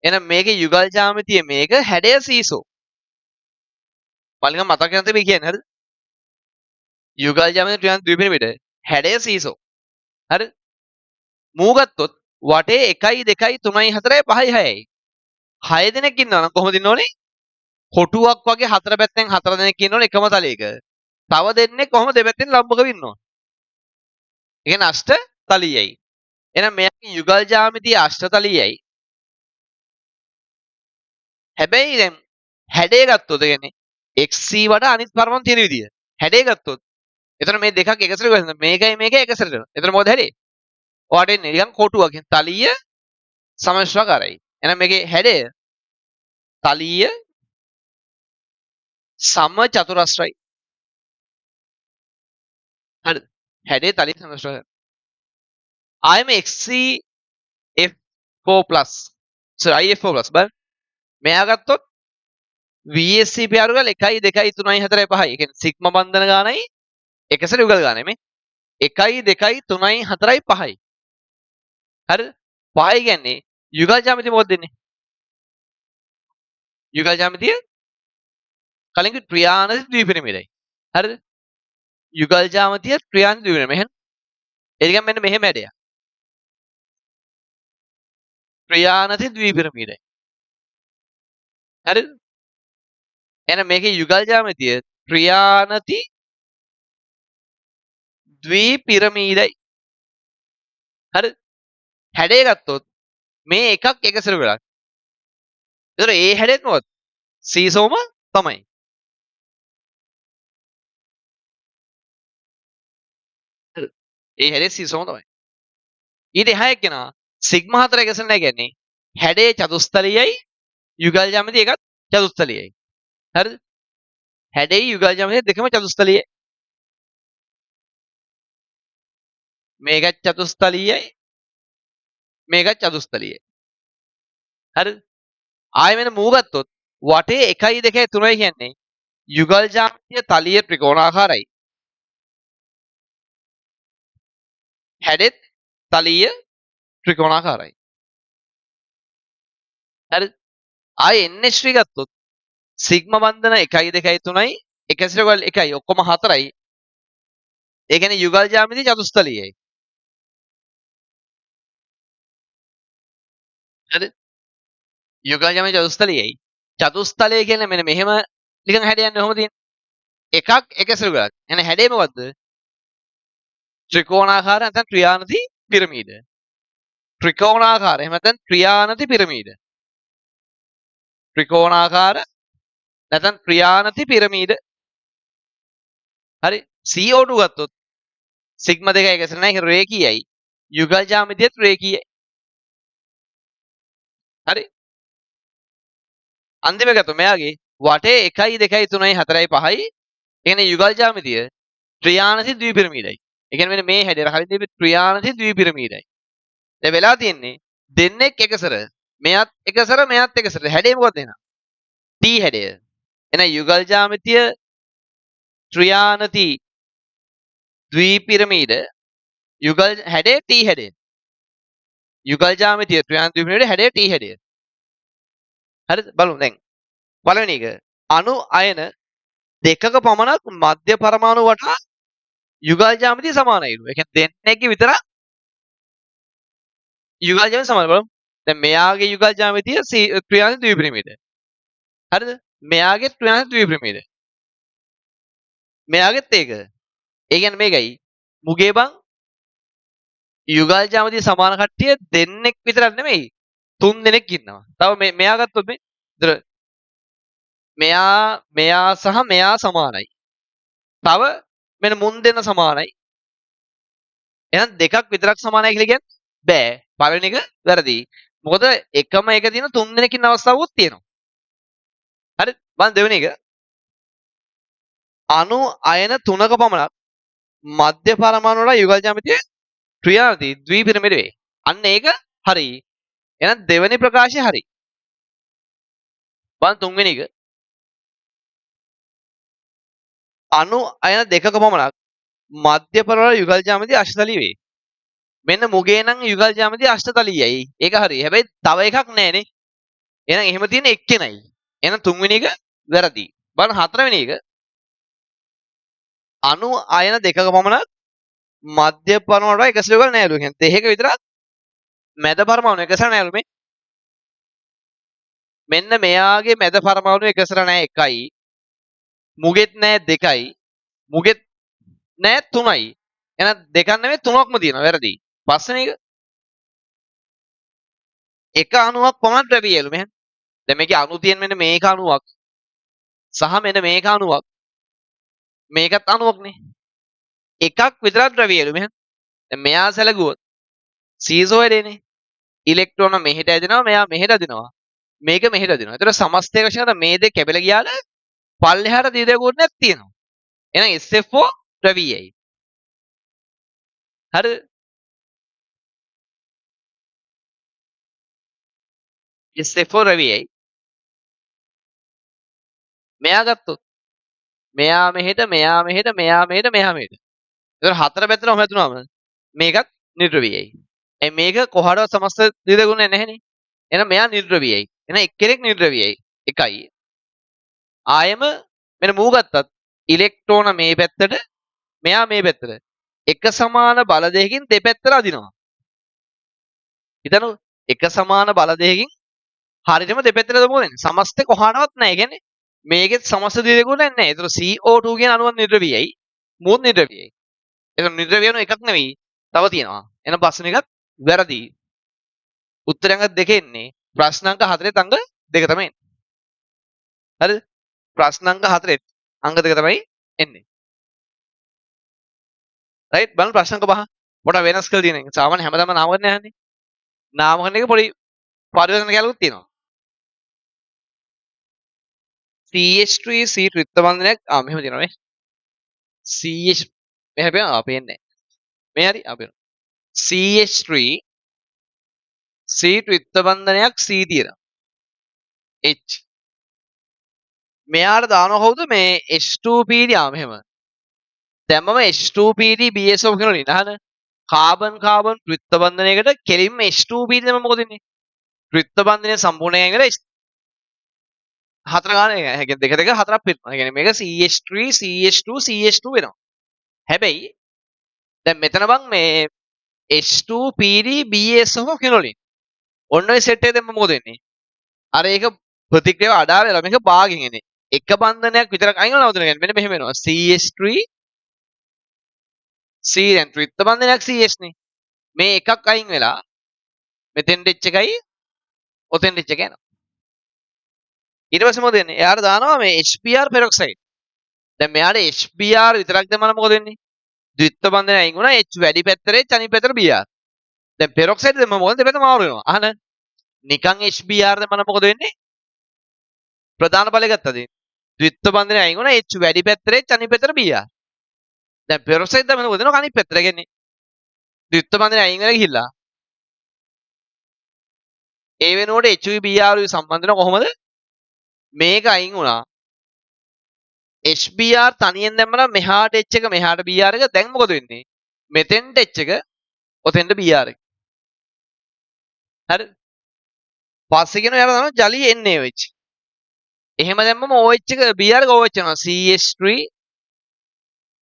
එහෙනම් මේකේ යුගල් ජ්‍යාමිතිය මේක හැඩය සීසෝ. පල්ලිකම මතක ගන්න තිබේ කියන්නේ හරිද? යුගල් ජ්‍යාමිතිය ත්‍රියානති ද්විපිරමීඩ හැඩය සීසෝ. හරිද? මූ ගත්තොත් වටේ 1 2 3 4 5 6යි. 6 දෙනෙක් ඉන්නවා නම් කොහොමද ඉන්න ඕනේ? කොටුවක් වගේ හතර පැත්තෙන් 4 දෙනෙක් ඉන්න ඕනේ එකම තලයක. තව දෙන්නෙක් කොහොම දෙපැත්තෙන් ලම්බකව ඉන්නවා. ඒ කියන්නේ අෂ්ට තලියයි. එහෙනම් මෙයාගේ යුගල් ජ්‍යාමිතිය අෂ්ට තලියයි. හැබැයි දැන් හැඩය ගත්තොත් ඒ කියන්නේ XC වට අනිත් පරමාණු තියෙන විදිය. හැඩය ගත්තොත් එතන මේ දෙකක් එකසර වෙනවා. මේකයි මේකයි එකසරට වෙනවා. එතන මොකද හැඩේ? ඔයාට එන්නේ නිකන් කොටුවක්. තලිය සමශ්‍රාකාරයි. එහෙනම් මේකේ හැඩය තලිය සම චතුරස්‍රයි. හරිද? හැඩේ තලිය සමශ්‍රාකාරයි. ආයෙම XCF4+ IF4+ බලන්න. මෙයා ගත්තොත් VSCP අරුගල් 1 2 3 4 5යි. ඒ කියන්නේ සිග්මා බන්ධන ගානයි එකසර යුගල් ගානයි මේ 1 2 3 4යි 5යි. හරිද? 5යි කියන්නේ යුගල් ජ්‍යාමිතිය මොකක්ද දෙන්නේ? යුගල් ජ්‍යාමිතිය කලින් ත්‍රියානති ද්විපිරමීඩයි. හරිද? යුගල් ජ්‍යාමිතිය ත්‍රියානති ද්විපිරමීඩ. මෙහෙම. ඒ කියන්නේ මෙන්න මෙහෙම හැඩයක්. ත්‍රියානති ද්විපිරමීඩයි. හරිද? එහෙනම් මේකේ යුගල් ජ්‍යාමිතිය ත්‍රියානති ද්විපිරමීඩයි. හරිද? හැඩය ගත්තොත් මේ එකක් එකසර වෙලා. ඒතර ඒ හැඩෙත් මොකද? සීසෝම තමයි. හරිද? ඒ හැඩේ සීසෝම තමයි. ඊට එහා එක්කෙනා සිග්මා 4 එකසර නැහැ කියන්නේ හැඩේ චතුස්තලයයි යුගල් ජ්‍යාමිතිය එකත් චතුස්තලයයි. හරිද? හැඩේ යුගල් ජ්‍යාමිතිය දෙකම චතුස්තලයයි. මේකත් චතුස්තලයයි මේකත් චතුස්තලයයි. හරිද? ආයෙ මෙන්න මූ ගත්තොත් වටේ 1 2 3 කියන්නේ යුගල් ජ්‍යාමිතිය තලිය ත්‍රිකෝණාකාරයි. හැඩෙත් තලිය ත්‍රිකෝණාකාරයි. හරිද? ආයෙ NH3 ගත්තොත් සිග්මා බන්ධන 1 2 3යි එකසිරවල් 1යි ඔක්කොම 4යි. ඒ කියන්නේ යුගල් ජ්‍යාමිතිය චතුස්තලයයි. හරිද? යුගල් ජ්‍යාමිතිය චතුස්තලයයි. චතුස්තලය කියන්නේ මෙන්න මෙහෙම නිකන් හැඩයන්නේ කොහොමද තියෙන්නේ? එකක් එකසිරවලක්. එහෙනම් හැඩේ මොකද්ද? ත්‍රිකෝණාකාර නැත්නම් ත්‍රියානති පිරමීඩ. ත්‍රිකෝණාකාර එහෙම නැත්නම් ත්‍රියානති පිරමීඩ. ත්‍රිකෝණාකාර නැත්නම් ත්‍රියානති පිරමීඩ. හරි CO2 ගත්තොත් සිග්මා 2 එකසර නැහැ ඒක රේඛීයයි. යුගල් ජ්‍යාමිතියත් රේඛීයයි. හරි අන්තිම ගත්තොත් මෙයාගේ වටේ 1 2 3 4 5යි. ඒ කියන්නේ යුගල් ජ්‍යාමිතිය ත්‍රියානති ද්විපිරමීඩයි. ඒ කියන්නේ මෙන්න මේ හැඩේ කලින් තිබ්බ ත්‍රියානති ද්විපිරමීඩයි. දැන් වෙලා තියෙන්නේ දෙන්නෙක් එකසර මෙයත් එකසර මෙයත් එකසර හැඩේ මොකක්ද එහෙනම්? T හැඩය. එහෙනම් යුගල් ජ්‍යාමිතිය ත්‍රියානති ද්විපිරමීඩ යුගල් හැඩේ T හැඩය. යුගල් ජ්‍යාමිතිය ත්‍රියානති ද්විපිරමීඩ හැඩේ T හැඩය. හරිද? බලමු දැන්. පළවෙනි එක අණු අයන දෙකක පමණක් මධ්‍ය පරමාණු වටා යුගල් ජ්‍යාමිතිය සමානයිලු. ඒ කියන්නේ දෙන්නෙක්ගේ විතර යුගල් ජ්‍යාමිතිය සමාන බලමු. දැන් මෙයාගේ යුගල් ජ්‍යාමිතිය ත්‍රියාංශ ද්විපරිමේය. හරිද? මෙයාගේ ත්‍රියාංශ ද්විපරිමේය. මෙයාගෙත් ඒක. ඒ කියන්නේ මේකයි. මුගේ බං යුගල් ජ්‍යාමිතිය සමාන කට්ටිය දෙන්නෙක් විතරක් නෙමෙයි. තුන් දෙනෙක් ඉන්නවා. තව මෙයා ගත්තොත් මේ මෙයා සහ මෙයා සමානයි. තව මෙන්න මුන් දෙන්න සමානයි. එහෙනම් දෙකක් විතරක් සමානයි කියලා කියන්නේ බෑ. පළවෙනි එක වැරදි. මොකද එකම එක තියෙන තුන් දෙනෙක් ඉන්න අවස්ථාවකුත් තියෙනවා. හරි? බලන්න දෙවෙනි එක. අණු අයන තුනක පමණක් මධ්‍ය පරමාණු වල යුගල් ජ්‍යාමිතිය ක්‍රියාදී ද්විපිරමිඩ වේ. අන්න ඒක හරි. එහෙනම් දෙවෙනි ප්‍රකාශය හරි. බලන්න තුන්වෙනි එක. අණු අයන දෙකක පමණක් මධ්‍ය පරමාණු වල යුගල් ජ්‍යාමිතිය අෂ්ටතලීය වේ. මෙන්න මුගේ නම් යුගල් ජ්‍යාමිතිය අෂ්ටතලීයයි. ඒක හරි. හැබැයි තව එකක් නැහැනේ. එහෙනම් එහෙම තියෙන එක්කෙනයි. එහෙනම් තුන්වෙනි එක වැරදි. බලන්න හතරවෙනි එක. අණු අයන දෙකක පමණක් මධ්‍ය පරමාණු වල එකසල යුගල් නැහැලු. කියන්නේ දෙකක විතරක් මැද පරමාණු එකසල නැහැලු මේ. මෙන්න මෙයාගේ මැද පරමාණු එකසල නැහැ එකයි. මුගෙත් නැහැ දෙකයි. මුගෙත් නැහැ තුනයි. එහෙනම් දෙකක් නෙමෙයි තුනක්ම තියෙනවා. වැරදි. පස්වෙනි එක එක අණුවක් පමණ ද්‍රව්‍යයලු මෙහෙන්. දැන් මේකේ අණු තියෙන මෙන්න මේක අණුවක් සහ මෙන්න මේක අණුවක්. මේකත් අණුවක්නේ. එකක් විතරක් ද්‍රව්‍යයලු මෙහෙන්. දැන් මෙයා සැලකුවොත් සීසෝ වැඩේනේ. ඉලෙක්ට්‍රෝන මෙහෙට ඇදෙනවා මෙයා මෙහෙට ඇදෙනවා. මේක මෙහෙට ඇදෙනවා. ඒතර සමස්තය වශයෙන් මේ දෙක කැපිලා ගියාට පල්ලෙහාට දීර්ඝ කෝණයක් තියෙනවා. එහෙනම් SFO ද්‍රව්‍යයයි. හරිද? SFO ද්‍රව්‍යයයි. මෙයා ගත්තොත් මෙයා මෙහෙට මෙයා මෙහෙට මෙයා මෙහෙට මෙයා මෙහෙට. ඒතර හතර පැත්තටම හැදුනම මේකත් නිර්ද්‍රවීයයි. මේක කොහාටවත් සමස්ත දීර්ඝ ගුණයක් නැහැනේ. එහෙනම් මෙයා නිර්ද්‍රවීයයි. එහෙනම් එක්කෙනෙක් නිර්ද්‍රවීයයි. එකයි. ආයෙම මෙන්න මූ ගත්තත් ඉලෙක්ට්‍රෝන මේ පැත්තට මෙයා මේ පැත්තට එක සමාන බල දෙකකින් දෙපැත්තට අදිනවා. හිතන්න එක සමාන බල දෙකකින් හරියටම දෙපැත්තට මොකද වෙන්නේ? සමස්තේ කොහාටවත් නැහැ. ඒ කියන්නේ මේකෙත් සමස්ත දීර්ඝ ගුණයක් නැහැ. ඒතර CO2 කියන අණුව නිර්ද්‍රවීයයි. මූත් නිර්ද්‍රවීයයි. ඒක නිර්ද්‍රවීයන එකක් නෙවෙයි. තව තියෙනවා. එහෙනම් ප්‍රශ්න එකත් වැරදි. උත්තරංග දෙක එන්නේ ප්‍රශ්නාංක 4 අංග දෙක තමයි එන්නේ. හරිද? ප්‍රශ්නාංක 4 අංග දෙක තමයි එන්නේ. රයිට් බලන්න ප්‍රශ්නාංක 5 පොඩ වෙනස් කරලා තියෙන එක. සාමාන්‍ය හැමදාම නාමකරණය යන්නේ. නාමකරණ එක පොඩි පරිවර්තන කැලකුත් තියෙනවා. CH3 C ත්‍රිත්ව බන්ධනයක් මෙහෙම තියෙනවා නේ. CH මෙහෙම අපි එන්නේ. මේ හරි අපි CH3 C ත්‍රිත්ව බන්ධනයක් C තියෙනවා. H මෙයාට දානවා කවුද මේ H2PD මෙහෙම. දැම්මම H2PD BSO කියනවා නේ නහන. කාබන් කාබන් ත්‍රිත්ව බන්ධනයකට කෙලින්ම H2PD දැම්ම මොකද වෙන්නේ? ත්‍රිත්ව බන්ධනය සම්පූර්ණයෙන් කරලා හතර ගාන එක දෙක දෙක හතරක් පිටනවා. ඒ කියන්නේ මේක CH3 CH2 CH2 වෙනවා. හැබැයි දැන් මෙතන බං මේ H2PD BSO කියනෝලින් ඔන්න ඔය සෙට් එක දැම්ම මොකද වෙන්නේ? අර ඒක ප්‍රතික්‍රියාව අඩා වෙලා මේක භාගෙන් එන්නේ. එක බන්ධනයක් විතරක් අයින් කරලා නවතුන කියන්නේ මෙන්න මෙහෙම වෙනවා. CH3 C දැන් ත්‍රිත්ව බන්ධනයක් CH නේ. මේ එකක් අයින් වෙලා මෙතෙන් H එකයි ඔතෙන් H එක යනවා. ඊට පස්සේ මොකද වෙන්නේ? එයාට දානවා මේ HBr පෙරොක්සයිඩ්. දැන් මෙයාට HBr විතරක් දැම්මම මොකද වෙන්නේ? ද්විත්ව බන්ධනය අයින් වුණා. H වැඩි පැත්තට H අනිත් පැත්තට Br. දැන් පෙරොක්සයිඩ් දැම්මම මොකද? දෙපැත්ත මාරු වෙනවා. අහන නිකන් HBr දැම්මම මොකද වෙන්නේ? ප්‍රධාන ඵලය ගත්තද? ද්විත්ව බන්ධනය අයින් වුණා. H වැඩි පැත්තට H අනිත් පැත්තට Br. දැන් පෙරොක්සයිඩ් දැම්මම මොකද වෙනව? අනිත් පැත්තට කියන්නේ ද්විත්ව බන්ධනය අයින් වෙලා ගිහිල්ලා ඒ වෙනුවට HBr සම්බන්ධ වෙන කොහොමද? මේක අයින් වුණා. HBr තනියෙන් දැම්මම මෙහාට H එක මෙහාට Br එක දැන් මොකද වෙන්නේ? මෙතෙන්ට H එක ඔතෙන්ට Br එක. හරි. පස්සේ කියනවා යාර තමයි ජලීය NaOH. එහෙම දැම්මම OH එක Br එක OH වෙනවා. CH3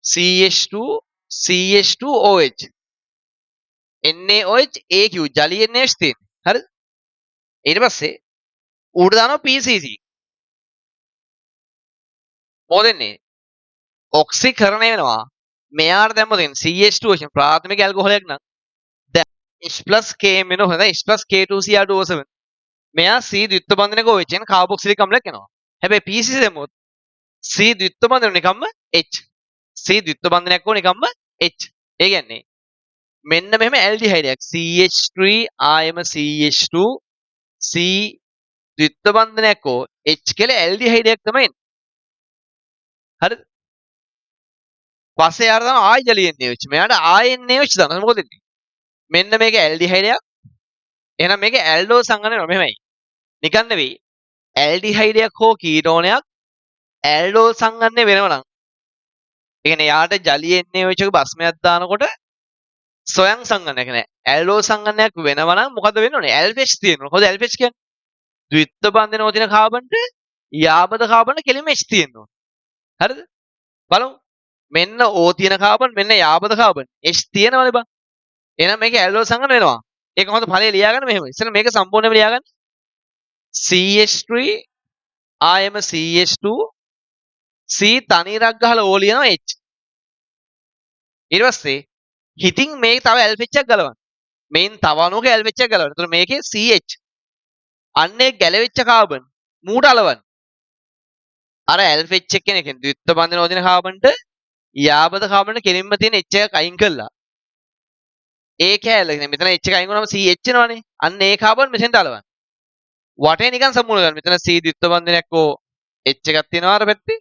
CH2 CH2OH NaOH AQ ජලීය NaOH තියෙන්නේ. හරිද? ඊට පස්සේ ඌට දානවා PCC. මොකද වෙන්නේ? ඔක්සිකරණය වෙනවා. මෙයාට දැම්මොත් CH2OH ප්‍රාථමික ඇල්කොහොලයක් නම් දැන් H+K වෙනවා. හොඳයි H+K2Cr2O7. මෙයා C ද්විත්ව බන්ධනයක OH කියන කාබොක්සිලික් අම්ලයක් එනවා. හැබැයි PCC දැම්මොත් C ද්විත්ව බන්ධන නිකම්ම H. C ද්විත්ව බන්ධනයක් ඕන නිකම්ම H. ඒ කියන්නේ මෙන්න මෙහෙම ඇල්ඩිහයිඩයක් CH3 ආයම CH2 C ද්විත්ව බන්ධනයක් හෝ H කියලා ඇල්ඩිහයිඩයක් තමයි එන්නේ. හරිද? පස්සේ යාර තමයි ආයි ජලීය NaOH. මෙයාට ආයි NaOH දානවා. මොකද වෙන්නේ? මෙන්න මේක ඇල්ඩිහයිඩයක්. එහෙනම් මේක ඇල්ඩෝ සංගණනය වෙනවා. මෙහෙමයි. නිකන් නෙවෙයි. ඇල්ඩිහයිඩයක් හෝ කීටෝනයක් ඇල්ඩෝ සංගණනය වෙනවා නම් ඒ කියන්නේ යාට ජලීය NaOH එක බස්මයක් දානකොට සොයන් සංගණනයක් නෑ. ඇල්ඩෝ සංගණනයක් වෙනවා නම් මොකද වෙන්න ඕනේ? ඇල්ෆෙච් තියෙනවා. කොහොමද ඇල්ෆෙච් කියන්නේ? ද්විත්ව බන්ධනයේ තියෙන කාබන්ට යාබද කාබන කෙලින්ම H තියෙනවා. හරිද? බලමු. මෙන්න O තියෙන කාබන් මෙන්න යාබද කාබන් H තියෙනවනේ බං. එහෙනම් මේක ඇල්ඩෝ සංගණන වෙනවා. ඒක හොඳ ඵලය ලියාගන්න මෙහෙම. ඉතින් මේක සම්පූර්ණයෙන්ම ලියාගන්න. CH3 ආයම CH2 C තනිරක් ගහලා O ලියනවා H. ඊට පස්සේ හිතින් මේක තව ඇල්ෆෙච් එකක් ගලවන්න. මේන් තව අණුවක ඇල්ෆෙච් එකක් ගලවන්න. එතකොට මේකේ CH අන්නේ ගැලවිච්ච කාබන් මූට අලවන්න. අර ඇල්ෆෙච් එක කියන එකෙන් ද්විත්ව බන්ධන වදින කාබන්ට යාබද කාබන්ට කෙලින්ම තියෙන H එකක් අයින් කළා. ඒ කෑල්ල කියන්නේ මෙතන H එක අයින් වුණාම CH එනවනේ. අන්න ඒ කාබන් මෙතෙන්ට අලවන්න. වටේ නිකන් සම්මුල ගන්න. මෙතන C ද්විත්ව බන්ධනයක් හෝ H එකක් තියෙනවා අර පැත්තේ.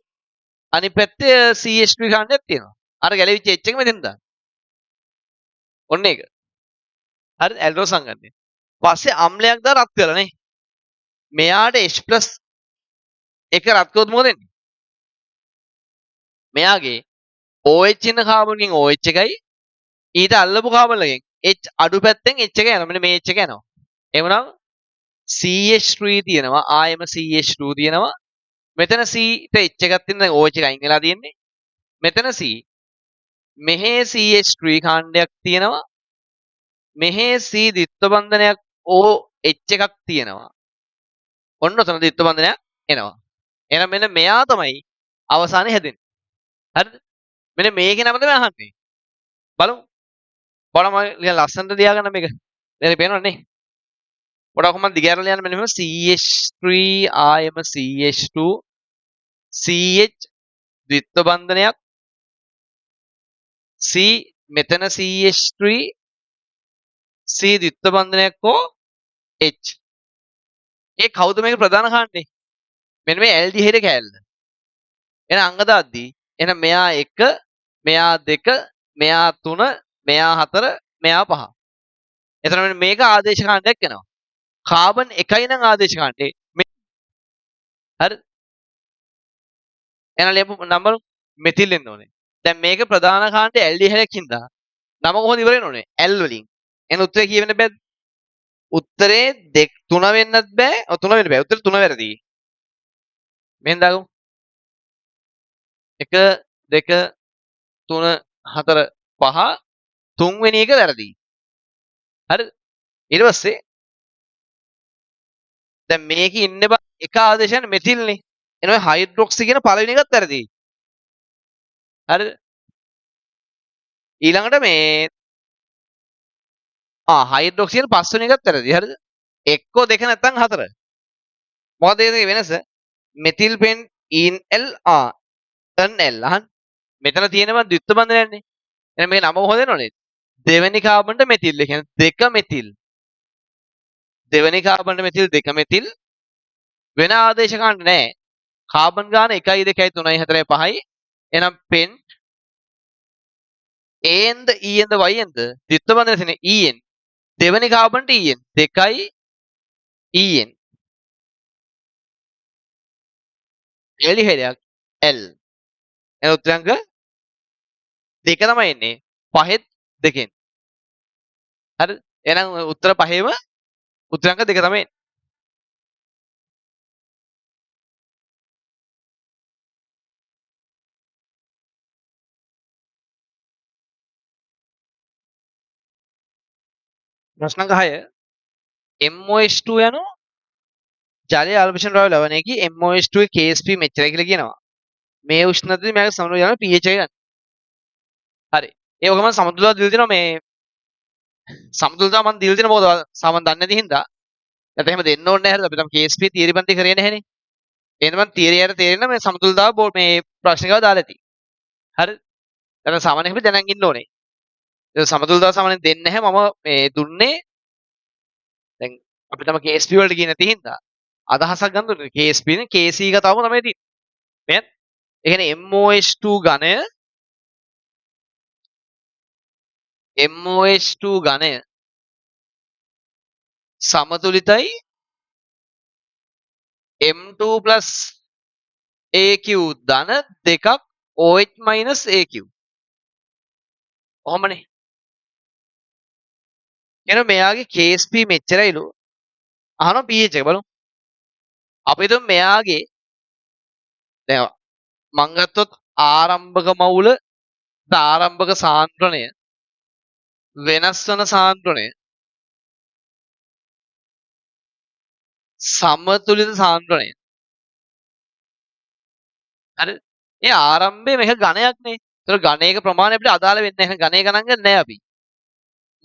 අනිත් පැත්තේ CH3 කාණ්ඩයක් තියෙනවා. අර ගැලවිච්ච H එක මෙතෙන් දාන්න. ඔන්න ඒක. හරිද? ඇල්ඩෝ සංගණනය. පස්සේ අම්ලයක් දා රත් කරලා නේ. මෙයාට H+ එක රත් කරොත් මොකද වෙන්නේ? මෙයාගේ OH ඉන්න කාබන්ගෙන් OH එකයි ඊට අල්ලපු කාබන් වලින් H අඩු පැත්තෙන් H එක යනවා. මෙන්න මේ H එක යනවා. එවනම් CH3 තියෙනවා ආයෙම CH2 තියෙනවා. මෙතන C ට H එකක් තියෙන දැන් OH එක අයින් වෙලා තියෙන්නේ. මෙතන C මෙහි CH3 කාණ්ඩයක් තියෙනවා. මෙහි C ද්විත්ව බන්ධනයක් OH එකක් තියෙනවා. ඔන්න ඔතන ද්විත්ව බන්ධනයක් එනවා. එහෙනම් මෙන්න මෙයා තමයි අවසානයේ හැදෙන්නේ. හරිද? මෙන්න මේකේ නම තමයි අහන්නේ. බලමු. බලමු මම ලස්සනට ලියාගන්න මේක. දැන් පේනවනේ. පොඩක් කොහොමද දිගහැරලා ලියන්න මෙන්න මෙහෙම CH3 ආයම CH2 CH ද්විත්ව බන්ධනයක් C මෙතන CH3 C ද්විත්ව බන්ධනයක් හෝ H. ඒ කවුද මේක ප්‍රධාන කාණ්ඩේ? මෙන්න මේ ඇල්ඩිහයිඩ් කෑල්ල. එහෙනම් අංග දාද්දී එහෙනම් මෙයා 1 මෙයා 2 මෙයා 3 මෙයා 4 මෙයා 5. එතන මෙන්න මේක ආදේශ කාණ්ඩයක් එනවා. කාබන් 1යි නම් ආදේශ කාණ්ඩේ. හරි? එහෙනම් ලියපු නම්බර මෙතිල් එන්න ඕනේ. දැන් මේක ප්‍රධාන කාණ්ඩේ ඇල්ඩිහයිඩ්ක් හින්දා නම කොහොමද ඉවර වෙන්න ඕනේ? ඇල් වලින්. එහෙනම් උත්තරේ කී වෙන්න බෑද? උත්තරේ 3 වෙන්නත් බෑ. 3 වෙන්න බෑ. උත්තරේ 3 වැරදි. මෙහෙන් දාගමු. 1 2 3 4 5 තුන්වෙනි එක වැරදි. හරිද? ඊට පස්සේ දැන් මේකේ ඉන්නේ බා එක ආදේශයන් මෙතිල්නේ. එනවා හයිඩ්‍රොක්සි කියන පළවෙනි එකත් වැරදි. හරිද? ඊළඟට මේ හයිඩ්‍රොක්සි කියන පස්වෙනි එකත් වැරදි. හරිද? එක්කෝ දෙක නැත්නම් හතර. මොකද මේකේ වෙනස? මෙතිල් පෙන් ඉන් L NL අහන්න. මෙතන තියෙනවා ද්විත්ව බන්ධනයක්නේ. එහෙනම් මේ නම මොකද වෙනවනේ? දෙවෙනි කාබන්ට මෙතිල්. ඒ කියන්නේ දෙක මෙතිල්. දෙවෙනි කාබන්ට මෙතිල් දෙක මෙතිල් වෙන ආදේශ කාණ්ඩ නැහැ. කාබන් ගාන 1යි 2යි 3යි 4යි 5යි. එහෙනම් පෙන් A න්ද E න්ද Y න්ද ද්විත්ව බන්ධනය තියෙන En දෙවෙනි කාබන්ට En 2යි En ඇල්ඩිහයිඩයක් L එහෙනම් උත්තරංක දෙක තමයි එන්නේ. පහෙත් දෙකෙන්. හරිද? එහෙනම් උත්තර පහේම උත්තරංක දෙක තමයි එන්නේ. ප්‍රශ්න 10 MOH2 යනු ජලයේ ආලෝපන ද්‍රව්‍ය ලවණයේකී MOH2 ගේ KSP මෙච්චරයි කියලා කියනවා. මේ උෂ්ණත්වයේ මේක සමනල යන pH එක ගන්න. හරි. ඒ වගේම සමතුලිතව දීලා තියෙනවා මේ සමතුලිතව මම දීලා තියෙන මොකද සාමාන්‍ය දන්නේ නැති හින්දා නැත්නම් එහෙම දෙන්න ඕනේ නැහැ. හරිද? අපි තමයි KSP තියරි පන්ති කරේ නැහැනේ. එහෙනම් මම තියරියට තේරෙන්න මේ සමතුලිතව මේ ප්‍රශ්නිකාව දාලා ඇති. හරි. දැන් සාමාන්‍යයෙන් අපි දැනන් ඉන්න ඕනේ. ඒක සමතුලිතව සාමාන්‍යයෙන් දෙන්නේ නැහැ. මම මේ දුන්නේ දැන් අපි තමයි KSP වලට ගියේ නැති හින්දා අදහසක් ගන්න ඕනේ. KSP නේ KC එක තවම තමයි තියෙන්නේ. නේද? ඒ කියන්නේ MOH2 ඝනය MOH2 ඝනය සමතුලිතයි M2 AQ ධන දෙකක් OH AQ. ඔහොමනේ. එහෙනම් මෙයාගේ KSP මෙච්චරයිලු. අහනවා pH එක බලමු. අපි හිතමු මෙයාගේ දැන් මං ගත්තොත් ආරම්භක මවුල ආරම්භක සාන්ද්‍රණය වෙනස් වන සාන්ද්‍රණය සමතුලිත සාන්ද්‍රණය. හරි. ඒ ආරම්භයේ මේක ඝනයක්නේ. ඒතර ඝනයක ප්‍රමාණය අපිට අදාළ වෙන්නේ නැහැ. ඝනය ගණන් ගන්න නැහැ අපි.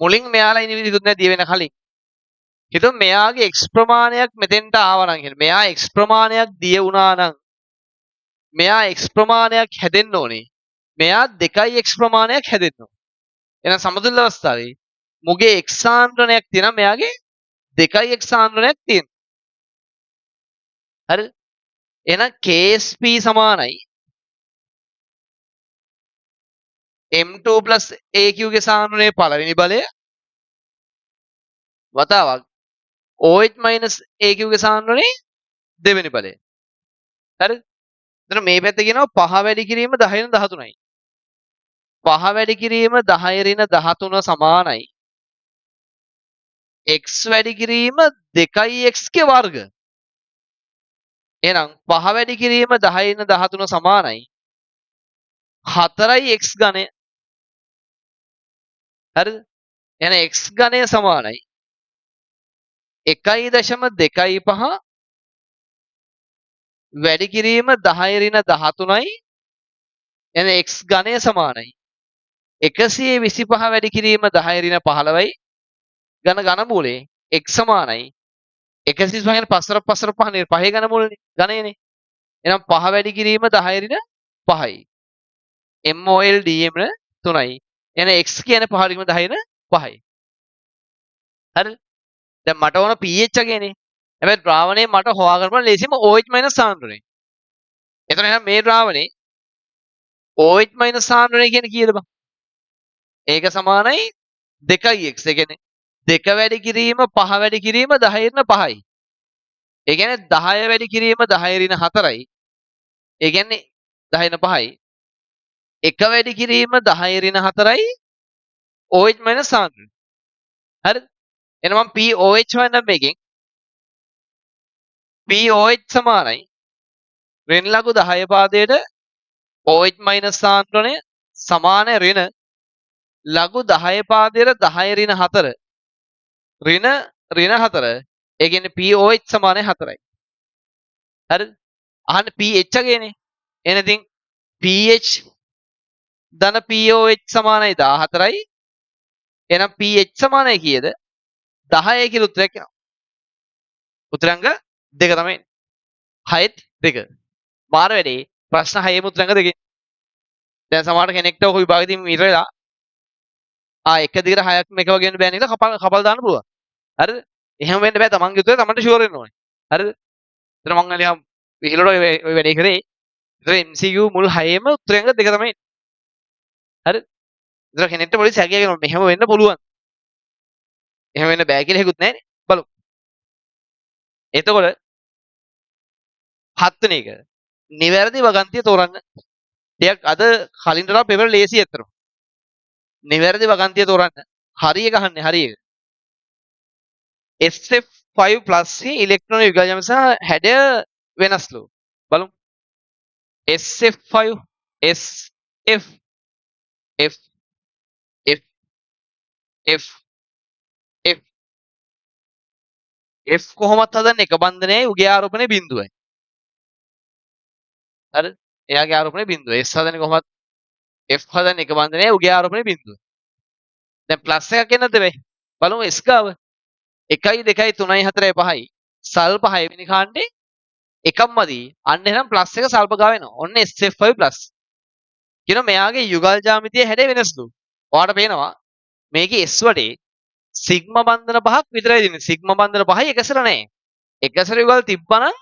මුලින් මෙයාලා ඉනි විදිහට නැහැ දිය වෙන කලින්. හිතමු මෙයාගේ x ප්‍රමාණයක් මෙතෙන්ට ආවා නම් කියන්නේ මෙයා x ප්‍රමාණයක් දිය වුණා නම් මෙයා x ප්‍රමාණයක් හැදෙන්න ඕනේ. මෙයා 2x ප්‍රමාණයක් හැදෙන්න ඕනේ. එහෙනම් සමතුලිත අවස්ථාවේ මුගේ x සාන්ද්‍රණයක් තියෙනවා මෙයාගේ 2x සාන්ද්‍රණයක් තියෙනවා. හරිද? එහෙනම් KSP සමානයි M2 AQ ගේ සාන්ද්‍රණයේ පළවෙනි බලය වතාවක් OH AQ ගේ සාන්ද්‍රණයේ දෙවෙනි බලය. හරිද? එතන මේ පැත්ත කියනවා 5 වැඩි කිරීම 10 ඍණ 13යි. 5 වැඩි කිරීම 10 ඍණ 13 සමානයි x වැඩි කිරීම 2x ගේ වර්ග. එහෙනම් 5 වැඩි කිරීම 10 ඍණ 13 සමානයි 4යි x ඝනය. හරිද? එහෙනම් x ඝනය සමානයි 1.25 වැඩි කිරීම 10 ඍණ 13යි එහෙනම් x ඝනය සමානයි 125 වැඩි කිරීම 10 ඍණ 15යි ඝන මූලයේ x සමානයි 125 කියන්නේ 5 5 නේ 5 ඝන මූලනේ ඝනයනේ. එහෙනම් 5 වැඩි කිරීම 10 ඍණ 5යි. MOL DM 3යි. එහෙනම් x කියන්නේ 5 ඍණ 10 ඍණ 5යි. හරිද? දැන් මට ඕන pH එකනේ. හැබැයි ද්‍රාවණය මට හොයාගන්න පුළුවන් ලේසියම OH- සාන්ද්‍රණය. එතන එහෙනම් මේ ද්‍රාවණේ OH- සාන්ද්‍රණය කියන්නේ කීයද බං? ඒක සමානයි 2x. ඒ කියන්නේ 2 වැඩි කිරීම 5 වැඩි කිරීම 10 ඍණ 5යි. ඒ කියන්නේ 10 වැඩි කිරීම 10 ඍණ 4යි. ඒ කියන්නේ 10 ඍණ 5යි. 1 වැඩි කිරීම 10 ඍණ 4යි OH- සාන්ද්‍රණය. හරිද? එහෙනම් මම POH හොයන්නම් මේකෙන්. POH සමානයි ඍණ ලඝු 10 පාදයට OH- සාන්ද්‍රණය සමාන ඍණ ලඝු 10 පාදයට 10 ඍණ 4 ඍණ 4. ඒ කියන්නේ POH සමානයි 4යි. හරිද? අහන්න pH ගේනේ. එහෙනම් ඉතින් pH ධන POH සමානයි 14යි. එහෙනම් pH සමානයි කීයද? 10යි කියලා උත්තරයක් එනවා. උත්තරංග 2 තමයි. 6ත් 2. මාර වැඩේ ප්‍රශ්න 6ෙම උත්තරංග 2. දැන් සමහර කෙනෙක්ට ඔක විභාගෙදී ඉරලා 1 දිගට 6ක් මේක වගේ වෙන්න බෑ නේද? කපල් දාන්න පුළුවන්. හරිද? එහෙම වෙන්න බෑ. තමන්ගේ උත්තරේ තමන්ට ෂුවර් වෙන්න ඕනේ. හරිද? එතන මං අනිවාර්යයෙන් විහිළුවට ඔය වැඩේ කරේ. ඒතර MCQ මුල් 6ෙම උත්තරංග 2 තමයි. හරිද? ඒතර කෙනෙක්ට පොඩි සැකයක් එනවා මෙහෙම වෙන්න පුළුවන්. එහෙම වෙන්න බෑ කියලා හේකුත් නැහැනේ. බලමු. එතකොට 7 වෙනි එක. නිවැරදි වගන්තිය තෝරන්න. ටිකක් අද කලින්ට වඩා පෙපර ලේසි ඇත්තටම. නිවැරදි වගන්තිය තෝරන්න. හරි එක අහන්නේ හරි එක. SF5+ හි ඉලෙක්ට්‍රෝන විභජනය සහ හැඩය වෙනස්ලු. බලමු. SF5 SF F F F F F කොහොමත් හදන්නේ එක බන්ධනයයි උගේ ආරෝපණය බිඳුවයි. හරිද? එයාගේ ආරෝපණය බිඳුව. S හදන්නේ කොහොමත් F හදන්නේ එක බන්ධනයයි උගේ ආරෝපණය බිඳුව. දැන් ප්ලස් එකක් එන්නද වෙයි. බලමු S ගාව. 1 2 3 4 5යි. සල්ප 6 වෙනි කාණ්ඩේ එකක්මදි. අන්න එහෙනම් ප්ලස් එක සල්ප ගාව වෙනවා. ඔන්න SF5 ප්ලස්. කියන මෙයාගේ යුගල් ජ්‍යාමිතිය හැඩය වෙනස්ලු. ඔයාලට පේනවා මේකේ S වටේ සිග්මා බන්ධන පහක් විතරයි දෙන්නේ. සිග්මා බන්ධන පහයි එකසර නැහැ. එකසර යුගල් තිබ්බනම්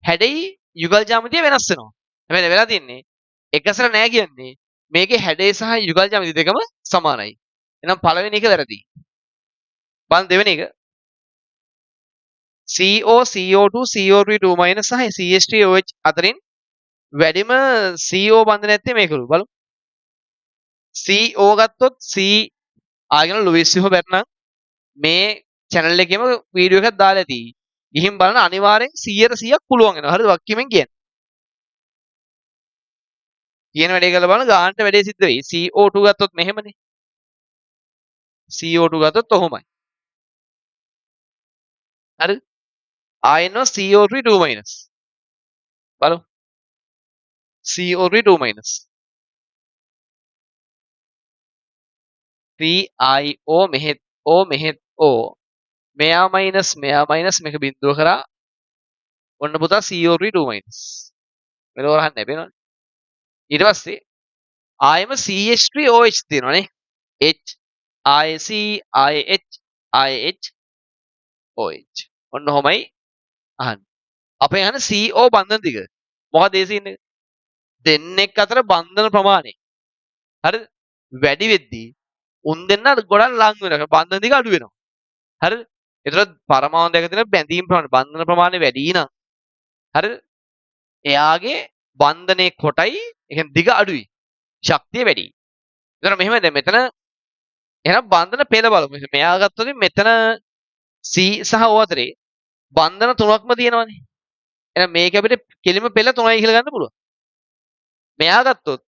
හැඩයි යුගල් ජ්‍යාමිතිය වෙනස් වෙනවා. හැබැයි වෙලා තින්නේ එකසර නැහැ කියන්නේ මේකේ හැඩය සහ යුගල් ජ්‍යාමිතිය දෙකම සමානයි. එහෙනම් පළවෙනි එක වැරදි. බලන්න දෙවෙනි එක CO CO2 CO3 2- සහ CH3OH අතරින් වැඩිම CO බන්ධන ඇත්තේ මේකලු බලමු. CO ගත්තොත් C ආගෙන ලුයිස් විහෝ බැටනම් මේ channel එකේම වීඩියෝ එකක් දාලා ඇති. ගිහින් බලන අනිවාර්යෙන් 100%ක් පුළුවන් වෙනවා. හරිද? වක්කීමෙන් කියන්නේ. කියන වැඩේ කරලා බලන ගානට වැඩේ සිද්ධ වෙයි. CO2 ගත්තොත් මෙහෙමනේ. CO2 ගත්තොත් ඔහොමයි. හරිද? ආයෙනවා CO3 2-. බලමු. CO3 2-. CIO මෙහෙත් O මෙහෙත් O මෙයා මයිනස් මෙයා මයිනස් මේක බිඳුව කරා ඔන්න පුතා CO3 2-. මෙලෝ රහන් නැපෙනවනේ. ඊට පස්සේ ආයෙම CH3OH තියෙනවනේ. H I C I H I H OH. ඔන්න ඔහොමයි අහන්නේ. අපේ අහන CO බන්ධන ටික. මොකද ඒ සීන් එක? දෙන්නෙක් අතර බන්ධන ප්‍රමාණය. හරිද? වැඩි වෙද්දී උන් දෙන්න ගොඩක් ලං වෙනවා. බන්ධන ටික අඩු වෙනවා. හරිද? ඒතර පරමාණු දෙක තියෙන බැඳීම් ප්‍රමාණය බන්ධන ප්‍රමාණය වැඩි නම් හරිද? එයාගේ බන්ධනයේ කොටයි ඒ කියන්නේ දිග අඩුයි. ශක්තිය වැඩි. ඒතර මෙහෙම දැන් මෙතන එහෙනම් බන්ධන පෙළ බලමු. මෙයා ගත්තොත් මෙතන C සහ O අතරේ බන්ධන තුනක්ම තියෙනවානේ. එහෙනම් මේක අපිට කෙලිම පෙළ 3යි කියලා ගන්න පුළුවන්. මෙයා ගත්තොත්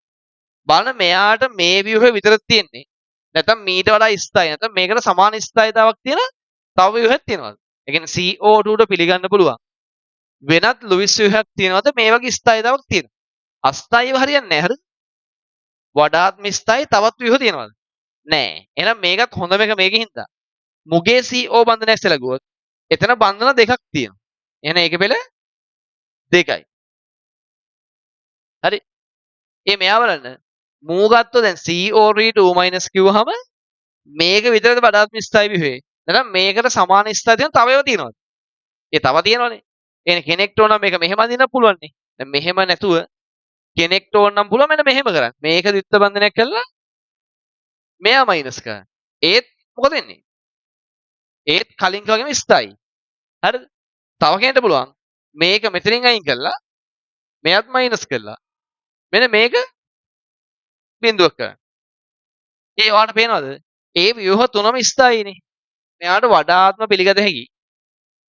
බලන්න මෙයාට මේ ව්‍යුහය විතර තියෙන්නේ. නැත්නම් මීට වඩා ස්ථායි නැත්නම් මේකට සමාන ස්ථායිතාවක් තියෙන තව ව්‍යුහයක් තියෙනවද? ඒ කියන්නේ CO2 ට පිළිගන්න පුළුවන්. වෙනත් ලුයිස් ව්‍යුහයක් තියෙනවද මේ වගේ ස්ථායිතාවක් තියෙන? අස්ථායිව හරියන්නේ නැහැ හරිද? වඩාත්ම ස්ථායි තවත් ව්‍යුහ තියෙනවද? නැහැ. එහෙනම් මේකත් හොඳම එක මේකෙන් හින්දා. මුගේ CO බන්ධනයක් සැලකුවොත් එතන බන්ධන දෙකක් තියෙනවා. එහෙනම් ඒකේ පෙළ දෙකයි. හරි. මෙයා බලන්න. මූ ගත්තොත් දැන් CO3 2- කිව්වහම මේක විතරද වඩාත්ම ස්ථායි ව්‍යුහේ. නැත්නම් මේකට සමාන ස්ථායි තියෙන තව ඒවා තියෙනවද? ඒ තව තියෙනවනේ. එහෙනම් කෙනෙක්ට ඕන නම් මේක මෙහෙම අඳින්න පුළුවන් නේ. දැන් මෙහෙම නැතුව කෙනෙක්ට ඕන නම් පුළුවන් මෙන්න මෙහෙම කරන්න. මේක ද්විත්ව බන්ධනයක් කරලා මෙයා මයිනස් කරන්න. ඒත් මොකද වෙන්නේ? ඒත් කලින් වගේම ස්ථායි. හරිද? තව කෙනෙක්ට පුළුවන් මේක මෙතනින් අයින් කරලා මෙයත් මයිනස් කරලා මෙන්න මේක බිඳුවක් කරන්න. ඒ ඔයාලට පේනවද? ඒ ව්‍යුහ තුනම ස්ථායිනේ. මෙයාට වඩාත්ම පිළිගත හැකි.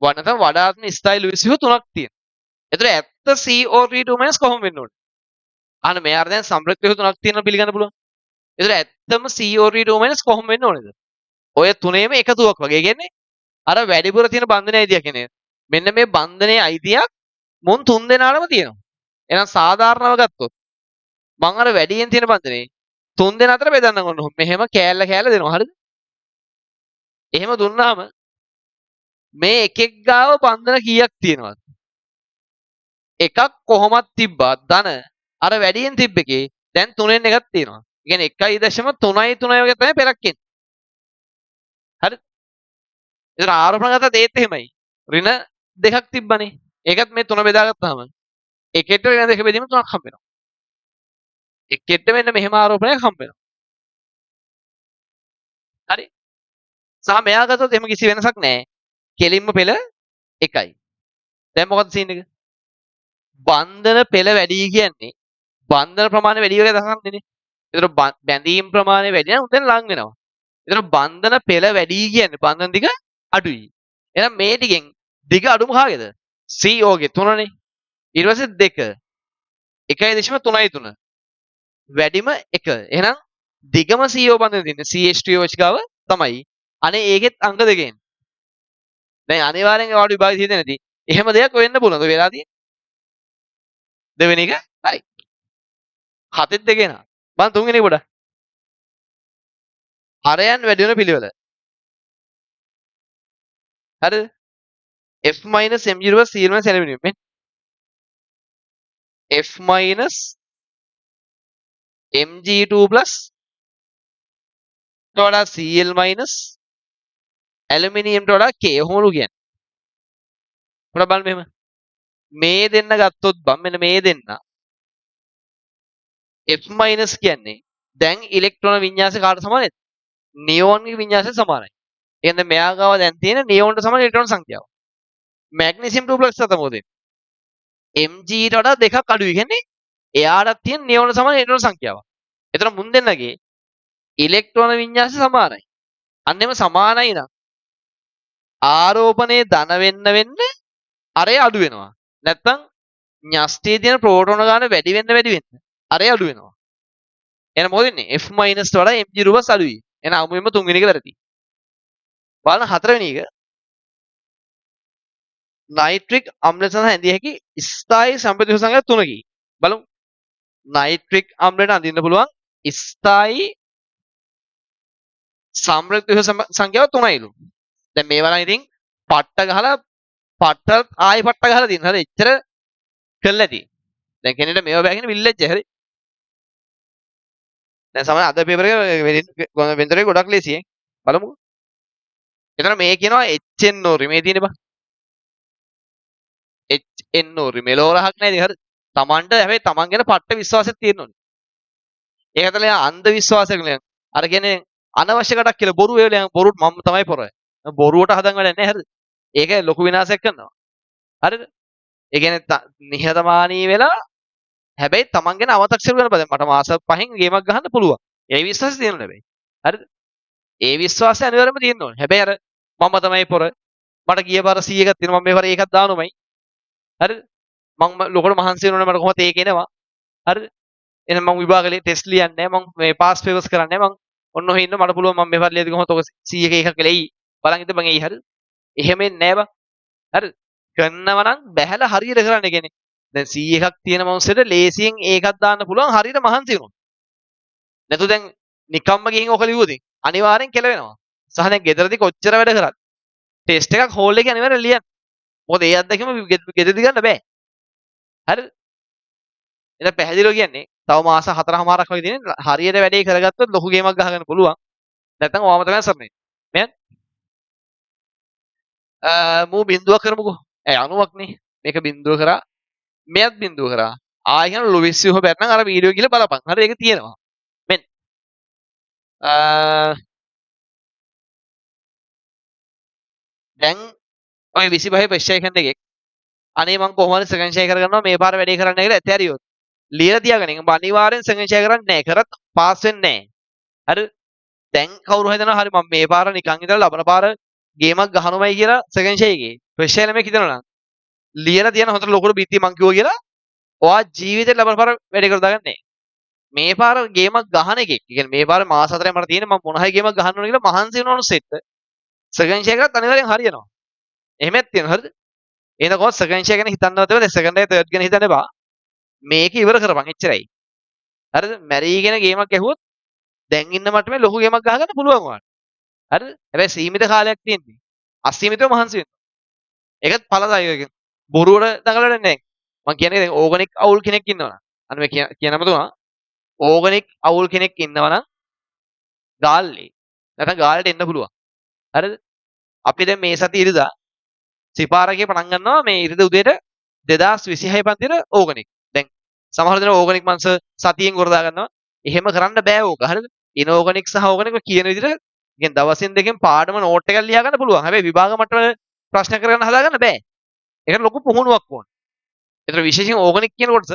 නැත්නම් වඩාත්ම ස්ථායි ලුයිස් ව්‍යුහ තුනක් තියෙනවා. ඒතර ඇත්ත CO3 2- කොහොම වෙන්න ඕනේ? අන්න මෙයාට දැන් සම්ප්‍රයුක්ත ව්‍යුහ තුනක් තියෙනවා පිළිගන්න පුළුවන්. ඒතර ඇත්තම CO3 2- කොහොම වෙන්න ඕනේද? ඔය තුනේම එකතුවක් වගේ. ඒ කියන්නේ අර වැඩිපුර තියෙන බන්ධනයේ අයිතියක් නේ. මෙන්න මේ බන්ධනයේ අයිතියක් මුන් තුන් දෙනාටම තියෙනවා. එහෙනම් සාධාරණව ගත්තොත් මම අර වැඩියෙන් තියෙන බන්ධනේ තුන් දෙනා අතර බෙදන්න ඕන. මෙහෙම කෑල්ල කෑල්ල දෙනවා. හරිද? එහෙම දුන්නාම මේ එකෙක් ගාව බන්ධන කීයක් තියෙනවද? එකක් කොහොමත් තිබ්බා ධන අර වැඩියෙන් තිබ්බ එකේ දැන් 3න් එකක් තියෙනවා. ඒ කියන්නේ 1.3 වගේ තමයි පෙරක් එන්නේ. හරිද? ඒතර ආරෝපණ ගත්තත් ඒත් එහෙමයි. ඍණ දෙකක් තිබ්බනේ. ඒකත් මේ 3 බෙදාගත්තාම එකෙට ඍණ දෙක බෙදීම 3ක් හම්බ වෙනවා. එකෙට මෙන්න මෙහෙම ආරෝපණයක් හම්බ වෙනවා. හරි? සහ මෙයා ගත්තොත් එහෙම කිසි වෙනසක් නැහැ. කෙලින්ම පෙළ එකයි. දැන් මොකද සීන් එක? බන්ධන පෙළ වැඩි කියන්නේ බන්ධන ප්‍රමාණය වැඩි වගේ දහන්නේ. ඒතර බැඳීම් ප්‍රමාණය වැඩි නම් උදෙන් ලං වෙනවා. ඒතර බන්ධන පෙළ වැඩි කියන්නේ බන්ධන දිග අඩුයි. එහෙනම් මේ ටිකෙන් දිග අඩුම කාගේද? CO ගේ 3නේ. ඊට පස්සේ 2 1.3 වැඩිම 1. එහෙනම් දිගම CO බන්ධන තියෙන්නේ CH3OH ගාව තමයි. අනේ ඒකෙත් අංක දෙකෙන්. දැන් අනිවාර්යෙන් ඔයාලට විභාගෙ තියෙන්නේ නැති. එහෙම දෙයක් වෙන්න පුළුවන්ද වෙලා තියෙන්නේ? දෙවෙනි එක හරි. හතෙත් දෙක එනවා. බලන්න තුන්වෙනි එක පොඩ්ඩක්. හරයන් වැඩි වෙන පිළිවෙල. හරිද? f minus m0 c1 සැලවෙනුම් මේ f minus mg2 plus ට වඩා cl minus ඇලුමිනියම්ට වඩා k කොහොමද කියන්නේ? පොඩ්ඩක් බලන්න මෙහෙම. මේ දෙන්න ගත්තොත් බම් මෙන්න මේ දෙන්න f minus කියන්නේ දැන් ඉලෙක්ට්‍රෝන වින්‍යාසය කාට සමානද? නියෝන්ගේ වින්‍යාසයට සමානයි. ඒ කියන්නේ මෙයා ගාව දැන් තියෙන නියෝන්ට සමාන ඉලෙක්ට්‍රෝන සංඛ්‍යාව. මැග්නීසියම් 2 plus තමයි දෙන්නේ. mg ට වඩා දෙකක් අඩුයි. කියන්නේ එයාටත් තියෙන නියෝන සමාන ඉලෙක්ට්‍රෝන සංඛ්‍යාවක්. එතන මුන් දෙන්නගේ ඉලෙක්ට්‍රෝන වින්‍යාසය සමානයි. අන්නෙම සමානයි නම් ආරෝපණයේ ධන වෙන්න අරය අඩු වෙනවා. නැත්තම් න්‍යෂ්ටියේ තියෙන ප්‍රෝටෝන ගාන වැඩි වෙන්න අරය අඩු වෙනවා. එහෙනම් මොකද වෙන්නේ? f minus වඩා mg රුවස් අඩුයි. එහෙනම් අමුයෙන්ම තුන්වෙනි එක වැරදි. බලන්න හතරවෙනි එක නයිට්‍රික් අම්ල සඳහා ඇඳිය හැකි ස්ථායී සම්ප්‍රතිහ සංඛ්‍යා තුනකි. බලමු. නයිට්‍රික් අම්ලයට අඳින්න පුළුවන් ස්ථායී සම්ප්‍රතිහ සංඛ්‍යාව තුනයිලු. දැන් මේවා නම් ඉතින් පට්ට ගහලා පට්ට ආයි පට්ට ගහලා දින. හරි එච්චර කළා ඇති. දැන් කෙනෙක්ට මේවා බෑගෙන විල්ලෙජ් හරි. දැන් සමහර අද පේපර් එක වෙන්දරේ ගොඩක් ලේසියි. බලමු. එතන මේ කියනවා HNO මේ තියෙන බා. HNO මෙලෝරහක් නේද හරි. Tamanට හැබැයි Taman ගැන පට්ට විශ්වාසයක් තියෙන්න ඕනේ. ඒක ඇතල අන්ධ විශ්වාසයක් නේ. අර කියන්නේ අනවශ්‍ය කඩක් කියලා බොරු වේලයන් බොරු මම තමයි පොරය. බොරුවට හදන් වැඩ නැහැ හරිද? ඒක ලොකු විනාශයක් කරනවා. හරිද? ඒ කියන්නේ නිහතමානී වෙලා හැබැයි Taman ගැන අව탁සිරු කරන බද මට මාස 5න් ගේමක් ගහන්න පුළුවන්. ඒ විශ්වාසය තියෙනවා හැබැයි. හරිද? ඒ විශ්වාසය අනිවාර්යයෙන්ම තියෙන්න ඕනේ. හැබැයි අර මම තමයි පොර. මට ගිය පාර 100 එකක් තියෙනවා මම මේ පාර ඒකක් දානොමයි. හරිද? මම ලොකට මහන්සි වෙනවනේ මට කොහොමද ඒක එනවා. හරිද? එහෙනම් මම විභාගලේ ටෙස්ට් ලියන්නේ නැහැ. මම මේ පාස් පේපර්ස් කරන්නේ නැහැ. මම ඔන්න ඔහේ ඉන්න මට පුළුවන් මම මේ පාර ලියද්දි කොහොමද ඔක 100 එක එකක් කියලා එයි. බලන් ඉඳ මං එයි හරිද? එහෙම එන්නේ නැහැ බං. හරිද? කරනවා නම් බැහැලා හරියට කරන්න කියන්නේ. දැන් 100 එකක් තියෙන මනුස්සයට ලේසියෙන් ඒකක් දාන්න පුළුවන් හරියට මහන්සි වෙනවා. නැතු දැන් නිකම්ම ගිහින් ඔක ලියුවොත් අනිවාර්යෙන් කෙලවෙනවා. සහ දැන් ගෙදරදී කොච්චර වැඩ කරත් ටෙස්ට් එකක් හෝල් එකේ අනිවාර්යෙන් ලියන්න. මොකද ඒ අත්දැකීම ගෙදරදී ගන්න බෑ. හරිද? එතන පැහැදිලිව කියන්නේ තව මාස 4මාරක් වගේ තියෙන හරියට වැඩේ කරගත්තොත් ලොකු ගේමක් ගහගන්න පුළුවන්. නැත්නම් ඔයාම තමයි සර් මේ. මෙයන් මූ බින්දුවක් කරමුකෝ. 90ක් නේ. මේක බින්දුව කරා. මෙයත් බින්දුව කරා. ආයෙ කියන ලොවිස්සියෝ බැත්නම් අර වීඩියෝ කියලා බලපන්. හරි ඒක තියෙනවා. මෙන්න. දැන් ඔය 25 ප්‍රෙෂර් එකක් අනේ මං කොහොමද සෙකන්ඩ් ෂෙයා කරගන්නවා මේ පාර වැඩේ කරන්න කියලා ඇතෑරියොත්. ලියලා තියාගන්න. උඹ අනිවාර්යෙන් සෙකන්ඩ් ෂෙයා කරන්නේ නැහැ. කරත් පාස් වෙන්නේ නැහැ. හරි. දැන් කවුරු හිතනවා හරි මම මේ පාර නිකන් ඉඳලා ලබන පාර ගේමක් ගහනවයි කියලා සෙකන්ඩ් ෂෙයා එකේ. ප්‍රෙෂර් ළමෙක් හිතනවා නම් ලියලා තියන හොඳට ලොකුට බීතිය මං කිව්වා කියලා ඔයා ජීවිතේ ලබන පාර වැඩේ කර දාගන්නේ මේ පාර ගේමක් ගහන එකෙක්. ඒ කියන්නේ මේ පාර මාස 4යි මට තියෙන්නේ මම මොන හරි ගේමක් ගහන්න ඕන කියලා මහන්සි වෙනවනු සෙට්. සෙකන්ඩ් ෂෙයා කරත් අනිවාර්යෙන් හරියනවා. එහෙමත් තියෙනවා හරිද? එහෙනම් කොහොමද සෙකන්ඩ් ෂෙයා ගැන හිතන්නවත් බෑ. සෙකන්ඩ් එක තර්ඩ් ගැන හිතන්න එපා. මේක ඉවර කරපන් එච්චරයි. හරිද? මැරීගෙන ගේමක් ගැහුවොත් දැන් ඉන්න මට්ටමේ ලොකු ගේමක් ගහගන්න පුළුවන් ඔයාලට. හරිද? හැබැයි සීමිත කාලයක් තියෙන්නේ. අසීමිතව මහන්සි වෙන්න. ඒකත් ඵලදායක. බොරුවට දඟලන්නේ නැහැ. මම කියන්නේ දැන් ඕගනික් අවුල් කෙනෙක් ඉන්නවනම් අන්න මේ කියනම තුනා ඕගනික් අවුල් කෙනෙක් ඉන්නවනම් ගාල්ලේ නැත්නම් ගාල්ලට එන්න පුළුවන්. හරිද? අපි දැන් මේ සතිය ඉරිදා සිපාරකේ පටන් ගන්නවා මේ ඉරිදා උදේට 2026 පන්තිර ඕගනික්. දැන් සමහර දෙනා ඕගනික් මංස සතියෙන් ගොරදා ගන්නවා. එහෙම කරන්න බෑ ඕක. හරිද? ඉනෝගනික් සහ ඕගනික් කියන විදිහට කියන්නේ දවසින් දෙකෙන් පාඩම නෝට් එකක් ලියා ගන්න පුළුවන්. හැබැයි විභාග මට්ටමේ ප්‍රශ්න කරගන්න හදාගන්න බෑ. ඒකට ලොකු පුහුණුවක් ඕන. ඒතර විශේෂයෙන් ඕගනික් කියන කොටස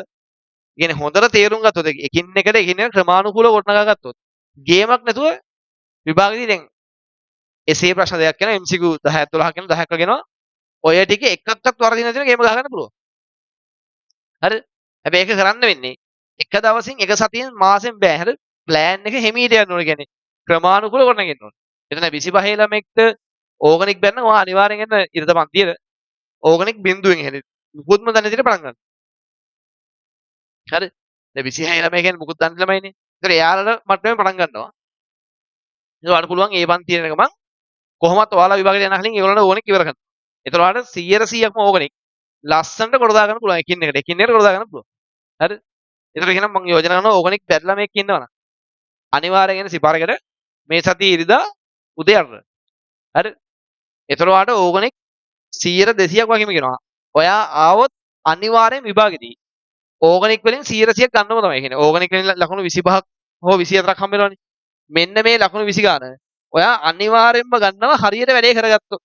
කියන්නේ හොඳට තේරුම් ගත්තොත් එකින් එකට ක්‍රමානුකූලව ගොඩනගා ගත්තොත් ගේමක් නැතුව විභාගෙදී දැන් එසේ ප්‍රශ්න දෙකක් යනවා MCQ 10 12ක් යනවා 10ක් වගේ යනවා. ඔය ටික එකක්වත් වරදින නැතිව ගේම ගහගන්න පුළුවන්. හරිද? හැබැයි ඒක කරන්න වෙන්නේ එක දවසින් එක සතියෙන් මාසෙන් බෑ. හරිද? ප්ලෑන් එක හිමීට යන්න ඕනේ කියන්නේ ක්‍රමානුකූලව ගොඩනගෙන්න ඕනේ. එතන 25 ළමෙක්ට ඕගනික් බැන්න ඔයා අනිවාර්යෙන් එන්න ඉරද පන්තියට ඕගනික් බිඳුවෙන් එහෙනේ මුකුත්ම දන්නේ නැතිට පටන් ගන්න. හරි. දැන් 26 ළමයි කියන්නේ මුකුත් දන්නේ ළමයිනේ. ඒතර එයාලට මට්ටමේ පටන් ගන්නවා. ඒක වඩ පුළුවන් ඒ පන්තියේ යන ගමන් කොහොමත් ඔයාලා විභාගයට යන කලින් ඒගොල්ලන්ට ඕගනික් ඉවර කරන්න. ඒතර ඔයාලට 100%ක්ම ඕගනික් ලස්සනට කොට දා ගන්න පුළුවන් එකින් එකට කොට දා ගන්න පුළුවන්. හරි. ඒතර එහෙනම් මම යෝජනා කරනවා ඕගනික් බැරි ළමයෙක් ඉන්නවනම් අනිවාර්යෙන් එන්න සිපාරකට මේ සතියේ ඉරිදා උදේ 8ට. හරි. ඒතර ඔයාලට ඕගනික් 100 200ක් වගේම කියනවා. ඔයා ආවොත් අනිවාර්යෙන් විභාගෙදී ඕගනික් වලින් 100%ක් ගන්නම තමයි. කියන්නේ ඕගනික් වලින් ලකුණු 25ක් හෝ 24ක් හම්බ වෙනවනේ. මෙන්න මේ ලකුණු 20 ගන්න. ඔයා අනිවාර්යෙන්ම ගන්නවා හරියට වැඩේ කරගත්තොත්.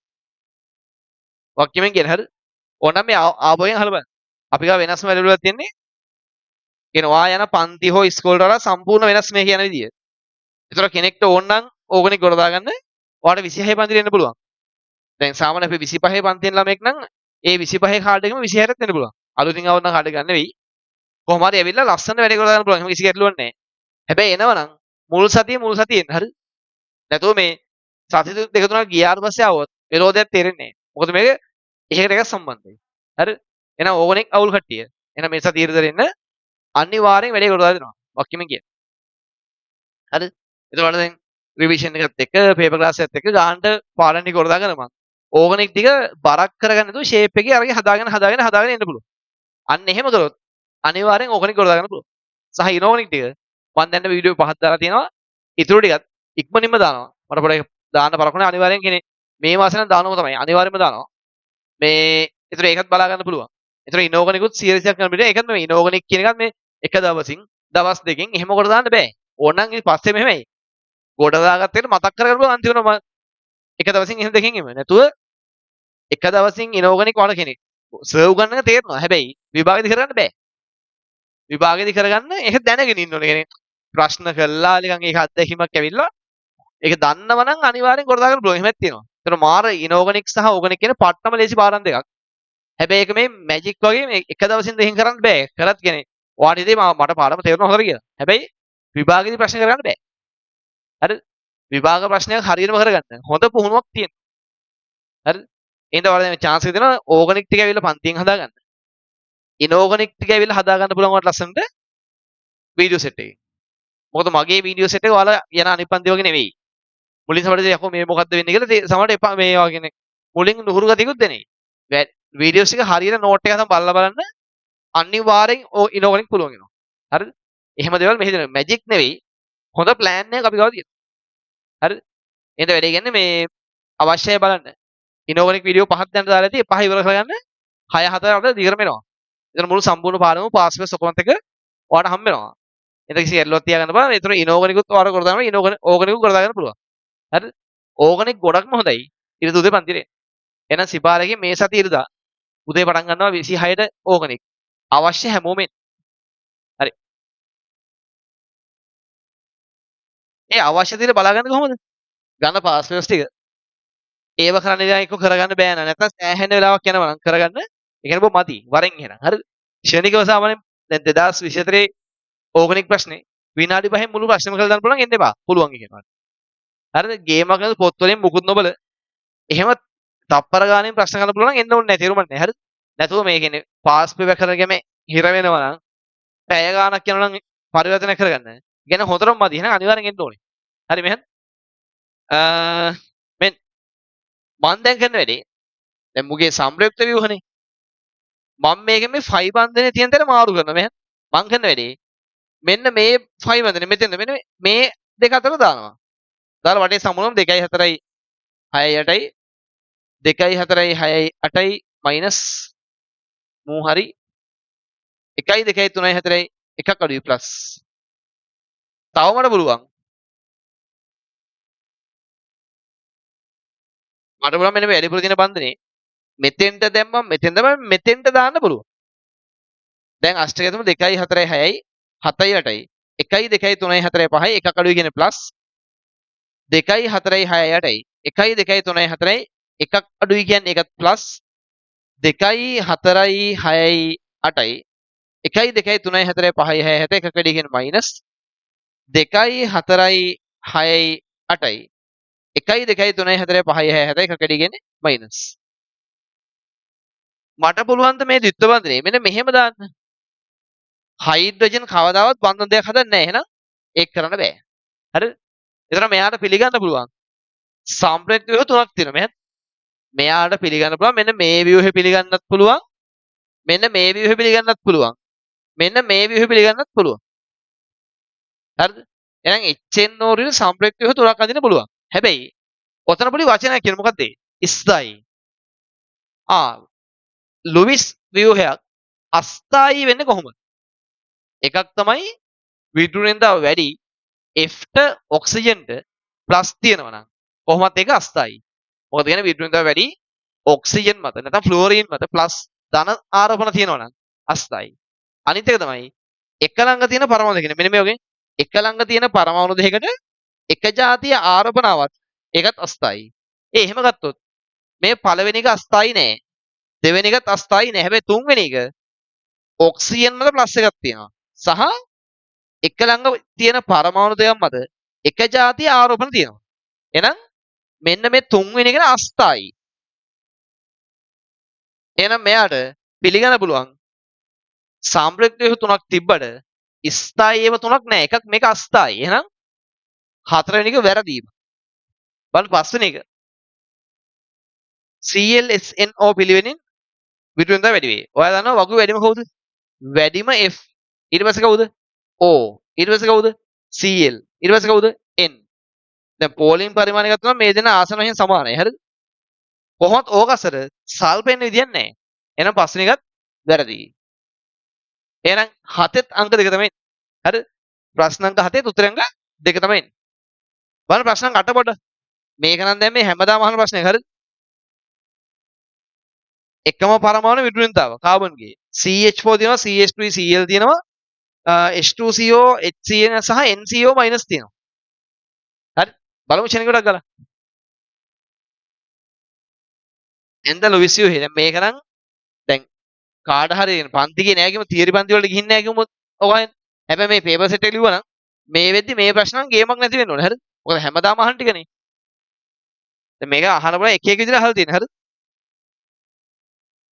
වක්කෙමින් කියන හරි. ඕනම් මේ ආපෝයෙන් අහලා බලන්න. අපි ගා වෙනස්ම වැඩ වලක් තියෙන්නේ. කියන ඔයා යන පන්ති හෝ ඉස්කෝලේ වල සම්පූර්ණ වෙනස් මේ කියන විදිය. ඒතර කෙනෙක්ට ඕන නම් ඕගනික් ගොඩ දාගන්න ඔයාලට 26 පන්තිට එන්න පුළුවන්. දැන් සාමාන්‍ය අපි 25 පන්තියෙන් ළමෙක් නම් ඒ 25 කාඩ් එකම 26ට එන්න පුළුවන්. අලුතින් ආවොත් නම් කාඩ් එක ගන්න නෙවෙයි. කොහොම හරි ඇවිල්ලා ලස්සන වැඩේ කරලා ගන්න පුළුවන්. එහෙම කිසි ගැටලුවක් නැහැ. හැබැයි එනවනම් මුල් සතියේ එන්න හරි. නැතුව මේ සති දෙක තුනක් ගියාට පස්සේ ආවොත් විරෝධයක් තේරෙන්නේ නැහැ. මොකද මේක එහෙකට එකක් සම්බන්ධයි. හරි. එහෙනම් ඕගොනෙක් අවුල් කට්ටිය. එහෙනම් මේ සතියේ ඉරිදා දෙන්න අනිවාර්යෙන් වැඩේ කරලා දෙනවා. වක්කීමෙන් කියන. හරි. එතකොට දැන් රිවිෂන් එකත් එක්ක පේපර් ක්ලාස් එකත් එක්ක ගානට පාඩම් ටික කරලා දාගෙන මම ඕගොනෙක් ටික බරක් කරගන්න නැතුව ෂේප් එකේ අරගෙන හදාගෙන එන්න පුළුවන්. අන්න එහෙම කරොත් අනිවාර්යෙන් ඕගොනෙක් කරලා දාගන්න පුළුවන්. සහ ඉනෝගොනෙක් ටික මම දැන් වීඩියෝ පහක් දාලා තියෙනවා. ඊටු ටිකත් ඉක්මනින්ම දානවා. මට පොඩ්ඩක් දාන්න පරකුණ අනිවාර්යෙන් කියන්නේ මේ මාසෙ නම් දානවම තමයි. අනිවාර්යෙන්ම දානවා. මේ ඒතර ඒකත් බලා ගන්න පුළුවන්. ඒතර ඉනෝගනිකුත් 100ක් කරන පිට ඒකත් මේ ඉනෝගනික් කියන එකත් මේ එක දවසින් දවස් දෙකකින් එහෙම කොට දාන්න බෑ. ඕනනම් ඊට පස්සේ මෙහෙමයි. කොට දාගත්ත එකට මතක් කරගන්න පුළුවන් අන්තිමට මම එක දවසින් එහෙම දෙකකින් එම. නැතුව එක දවසින් ඉනෝගනික් වල කෙනෙක් සර්ව් ගන්න එක තේරෙනවා. හැබැයි විභාගෙදි කරගන්න බෑ. විභාගෙදි කරගන්න ඒක දැනගෙන ඉන්න ඕනේ. කියන්නේ ප්‍රශ්න කළා නිකන් ඒක අත්දැකීමක් ඇවිල්ලා ඒක දන්නව නම් අනිවාර්යෙන් කොට දාගන්න පුළුවන්. එහෙමත් තියෙනවා. ඒතර මාර ඉනෝගනික් සහ ඕගනික් කියන පට්ටම ලේසි පාඩම් දෙකක්. හැබැයි ඒක මේ මැජික් වගේ මේ එක දවසින් දෙකකින් කරන්න බෑ. කරත් කියන්නේ ඔයාට ඉතින් මට පාඩම තේරෙනවා හොඳට කියලා. හැබැයි විභාගෙදි ප්‍රශ්න කරගන්න බෑ. හරි? විභාග ප්‍රශ්නයක් හරියටම කරගන්න හොඳ පුහුණුවක් තියෙනවා. හරි? එහෙනම් ඔයාලා දැන් chance එක දෙනවා ඕගනික් ටික ඇවිල්ලා පන්තියෙන් හදාගන්න. ඉනෝගනික් ටික ඇවිල්ලා හදාගන්න පුළුවන් ඔයාලට ලස්සනට වීඩියෝ සෙට් එකකින්. මොකද මගේ වීඩියෝ සෙට් එක ඔයාලා යන අනිත් පන්ති වගේ නෙවෙයි. මුලින් සමහරවිට යකෝ මේ මොකද්ද වෙන්නේ කියලා සමහරට එපා මේ වගේ කියන්නේ මුලින් නුහුරු ගතියකුත් දෙන්නේ. වීඩියෝස් එක හරියට නෝට් එක තමයි බලන්න අනිවාර්යෙන් ඉනෝගනික් පුළුවන් වෙනවා. හරිද? එහෙම දේවල් මෙහෙ දෙනවා. මැජික් නෙවෙයි. හොඳ ප්ලෑන් එකක් අපි ගාව තියෙනවා. හරිද? එහෙනම් වැඩේ කියන්නේ මේ අවශ්‍යයි බලන්න. ඉනෝගනික් වීඩියෝ පහක් දැන් දාලා ඇති. පහ ඉවර කරගන්න 6 4 අතර දිගටම එනවා. එතන මුළු සම්පූර්ණ පාඩම පාස් වෙස් ඔක්කොමත් එක ඔයාලට හම්බ වෙනවා. එතන කිසි එල්ලුවක් තියාගන්න බෑ. ඒතර ඉනෝගනිකුත් ඔයාලට කර දානවා. ඕගනිකුත් කර දාගන්න පුළුවන්. හරිද? ඕගනික් ගොඩක්ම හොඳයි. ඉරිද උදේ පන්තිරේ. එහෙනම් සිපාරගේ මේ සතිය ඉරිදා උදේ පටන් ගන්නවා 26ට ඕගනික්. අවශ්‍ය හැමෝම එන්න. හරි. ඒ අවශ්‍ය දේ බලාගන්නේ කොහොමද? ගන්න පාස්වර්ඩ්ස් ටික. ඒව කරන්න ඉතින් එක්ක කරගන්න බෑ නේද? නැත්නම් සෑහෙන වෙලාවක් යනවා නම් කරගන්න. ඒ කියන්නේ බො මදි. වරෙන් එහෙනම්. හරිද? ශනිකව සාමාන්‍යයෙන් දැන් 2024 ඕගනික් ප්‍රශ්නේ විනාඩි 5න් මුළු ප්‍රශ්නෙම කරලා දාන්න පුළුවන් එන්න එපා. පුළුවන් කියනවා. හරිද? ගේමක් නේද පොත් වලින් මුකුත් නොබල. එහෙම තප්පර ගානෙන් ප්‍රශ්න කරන්න පුළුවන් එන්න ඕනේ නැහැ. තේරුම් ගන්න. හරිද? නැතුව මේ කියන්නේ පාස් පේපර් කරගෙන හිර වෙනවා නම් පැය ගාණක් යනවා නම් පරිවර්තන කරගන්න. ගැන හොඳටම මදි. එහෙනම් අනිවාර්යෙන් එන්න ඕනේ. හරි මෙහෙන්. මෙන් මම දැන් කරන වැඩේ දැන් මුගේ සම්ප්‍රයුක්ත ව්‍යුහනේ. මම මේකෙන් මේ 5 බන්ධනේ තියෙන තැන මාරු කරනවා මෙහෙන්. මම කරන වැඩේ මෙන්න මේ 5 බන්ධනේ මෙතන මෙන්න මේ දෙක අතර දානවා. දාලා වටේ සමුලම 2යි 4යි 6යි 8යි 2යි 4යි 6යි 8යි මයිනස් මූ හරි 1යි 2යි 3යි 4යි එකක් අඩුයි ප්ලස්. තව මට පුළුවන්. මට පුළුවන් මෙන්න මේ වැඩිපුර තියෙන බන්ධනේ මෙතෙන්ට දැම්මම මෙතෙන් තමයි මෙතෙන්ට දාන්න පුළුවන්. දැන් අෂ්ටකය තුන 2යි 4යි 6යි 7යි 8යි 1යි 2යි 3යි 4යි 5යි එකක් අඩුයි කියන්නේ ප්ලස් 2යි 4යි 6යි 8යි 1යි 2යි 3යි 4යි එකක් අඩුයි කියන්නේ ඒකත් ප්ලස් 2යි 4යි 6යි 8යි 1යි 2යි 3යි 4යි 5යි 6යි 7යි එකක් අඩුයි කියන්නේ මයිනස් 2යි 4යි 6යි 8යි 1යි 2යි 3යි 4යි 5යි 6යි 7යි එකකට කියන්නේ මයිනස්. මට පුළුවන් ද මේ ද්විත්ව බන්ධනය මෙන්න මෙහෙම දාන්න. හයිඩ්‍රජන් කවදාවත් බන්ධන දෙයක් හදන්නේ නැහැ. එහෙනම් ඒක කරන්න බෑ. හරිද? එතන මෙයාට පිළිගන්න පුළුවන්. සම්ප්‍රේක්ෂක ව්‍යුහ තුනක් තියෙනවා. මෙයාට පිළිගන්න පුළුවන් මෙන්න මේ ව්‍යුහය පිළිගන්නත් පුළුවන්. මෙන්න මේ ව්‍යුහය පිළිගන්නත් පුළුවන්. මෙන්න මේ ව්‍යුහය පිළිගන්නත් පුළුවන්. හරිද? එහෙනම් HN ඕරින සම්ප්‍රේක්ෂක ව්‍යුහ තුනක් අඳින්න පුළුවන්. හැබැයි ඔතන පොඩි වචනයක් කියන මොකක්ද ඒ? ස්ථායි. ලුයිස් ව්‍යුහයක් අස්ථායි වෙන්නේ කොහොමද? එකක් තමයි විදුලෙන්දාව වැඩි F ට ඔක්සිජන්ට ප්ලස් තියෙනවා නම් කොහොමත් ඒක අස්ථායි. මොකද කියන්නේ විදුලෙන්දාව වැඩි ඔක්සිජන් මත නැත්නම් ෆ්ලෝරින් මත ප්ලස් ධන ආරෝපණ තියෙනවා නම් අස්ථායි. අනිත් එක තමයි එක ළඟ තියෙන පරමාණු දෙක. මෙන්න මේ වගේ එක ළඟ තියෙන පරමාණු දෙකකට එක જાතිය ආරෝපණාවක් ඒකත් අස්ථායි. එහෙම ගත්තොත් මේ පළවෙනි එක අස්ථායි නෑ. දෙවෙනි එකත් අස්ථායි නෑ. හැබැයි තුන්වෙනි එක ඔක්සිජන් මත ප්ලස් එකක් තියෙනවා. සහ එක ළඟ තියෙන පරමාණු දෙකක් මත එක જાතිය ආරෝපණ තියෙනවා. එහෙනම් මෙන්න මේ තුන්වෙනි එක අස්ථායි. එහෙනම් මෙයාට පිළිගන්න පුළුවන් සාම්ප්‍රදායික තුනක් තිබ්බට ස්ථායි ඒව තුනක් නෑ. එකක් මේක අස්ථායි. එහෙනම් හතරවෙනි එක වැරදීම. බලන්න පස්වෙනි එක ClSNO පිළිවෙලින් විදුලෙන්දා වැඩි වේ. ඔයාලා දන්නවා වගු වැඩිම කවුද? වැඩිම F. ඊට පස්සේ කවුද? O. ඊට පස්සේ කවුද? Cl. ඊට පස්සේ කවුද? N. දැන් පෝලින් පරිමාණය ගත්තම මේ දෙන ආසන වශයෙන් සමානයි. හරිද? කොහොමත් ඕක අතර සල්පෙන්න විදියක් නැහැ. එහෙනම් පස්වෙනි එකත් වැරදි. එහෙනම් හතෙත් අංක දෙක තමයි. හරිද? ප්‍රශ්න අංක 7 උත්තර අංක 2 තමයි. බලන්න ප්‍රශ්න අංක 8 පොඩ. මේක නම් දැන් මේ හැමදාම අහන ප්‍රශ්නයක්. හරිද? එකම පරමාණු විදුලින්තාව කාබන්ගේ CH4 තියෙනවා CH3 Cl තියෙනවා H2CO HCN සහ NCO මයිනස් තියෙනවා. හරි බලමු ෂණිකටක් ගලා. එන්ද ලුයිස් යූ දැන් මේක නම් දැන් කාඩ හරි පන්තිගේ නෑ කිව්වොත් තියරි පන්ති වලට ගිහින් නෑ කිව්වොත් ඔයන් හැබැයි මේ පේපර් සෙට් එක ලිව්වා නම් මේ වෙද්දි මේ ප්‍රශ්න නම් ගේමක් නැති වෙන්න ඕනේ. හරිද? මොකද හැමදාම අහන ටිකනේ. දැන් මේක අහන බලා එක එක විදිහට අහලා තියෙනවා. හරිද?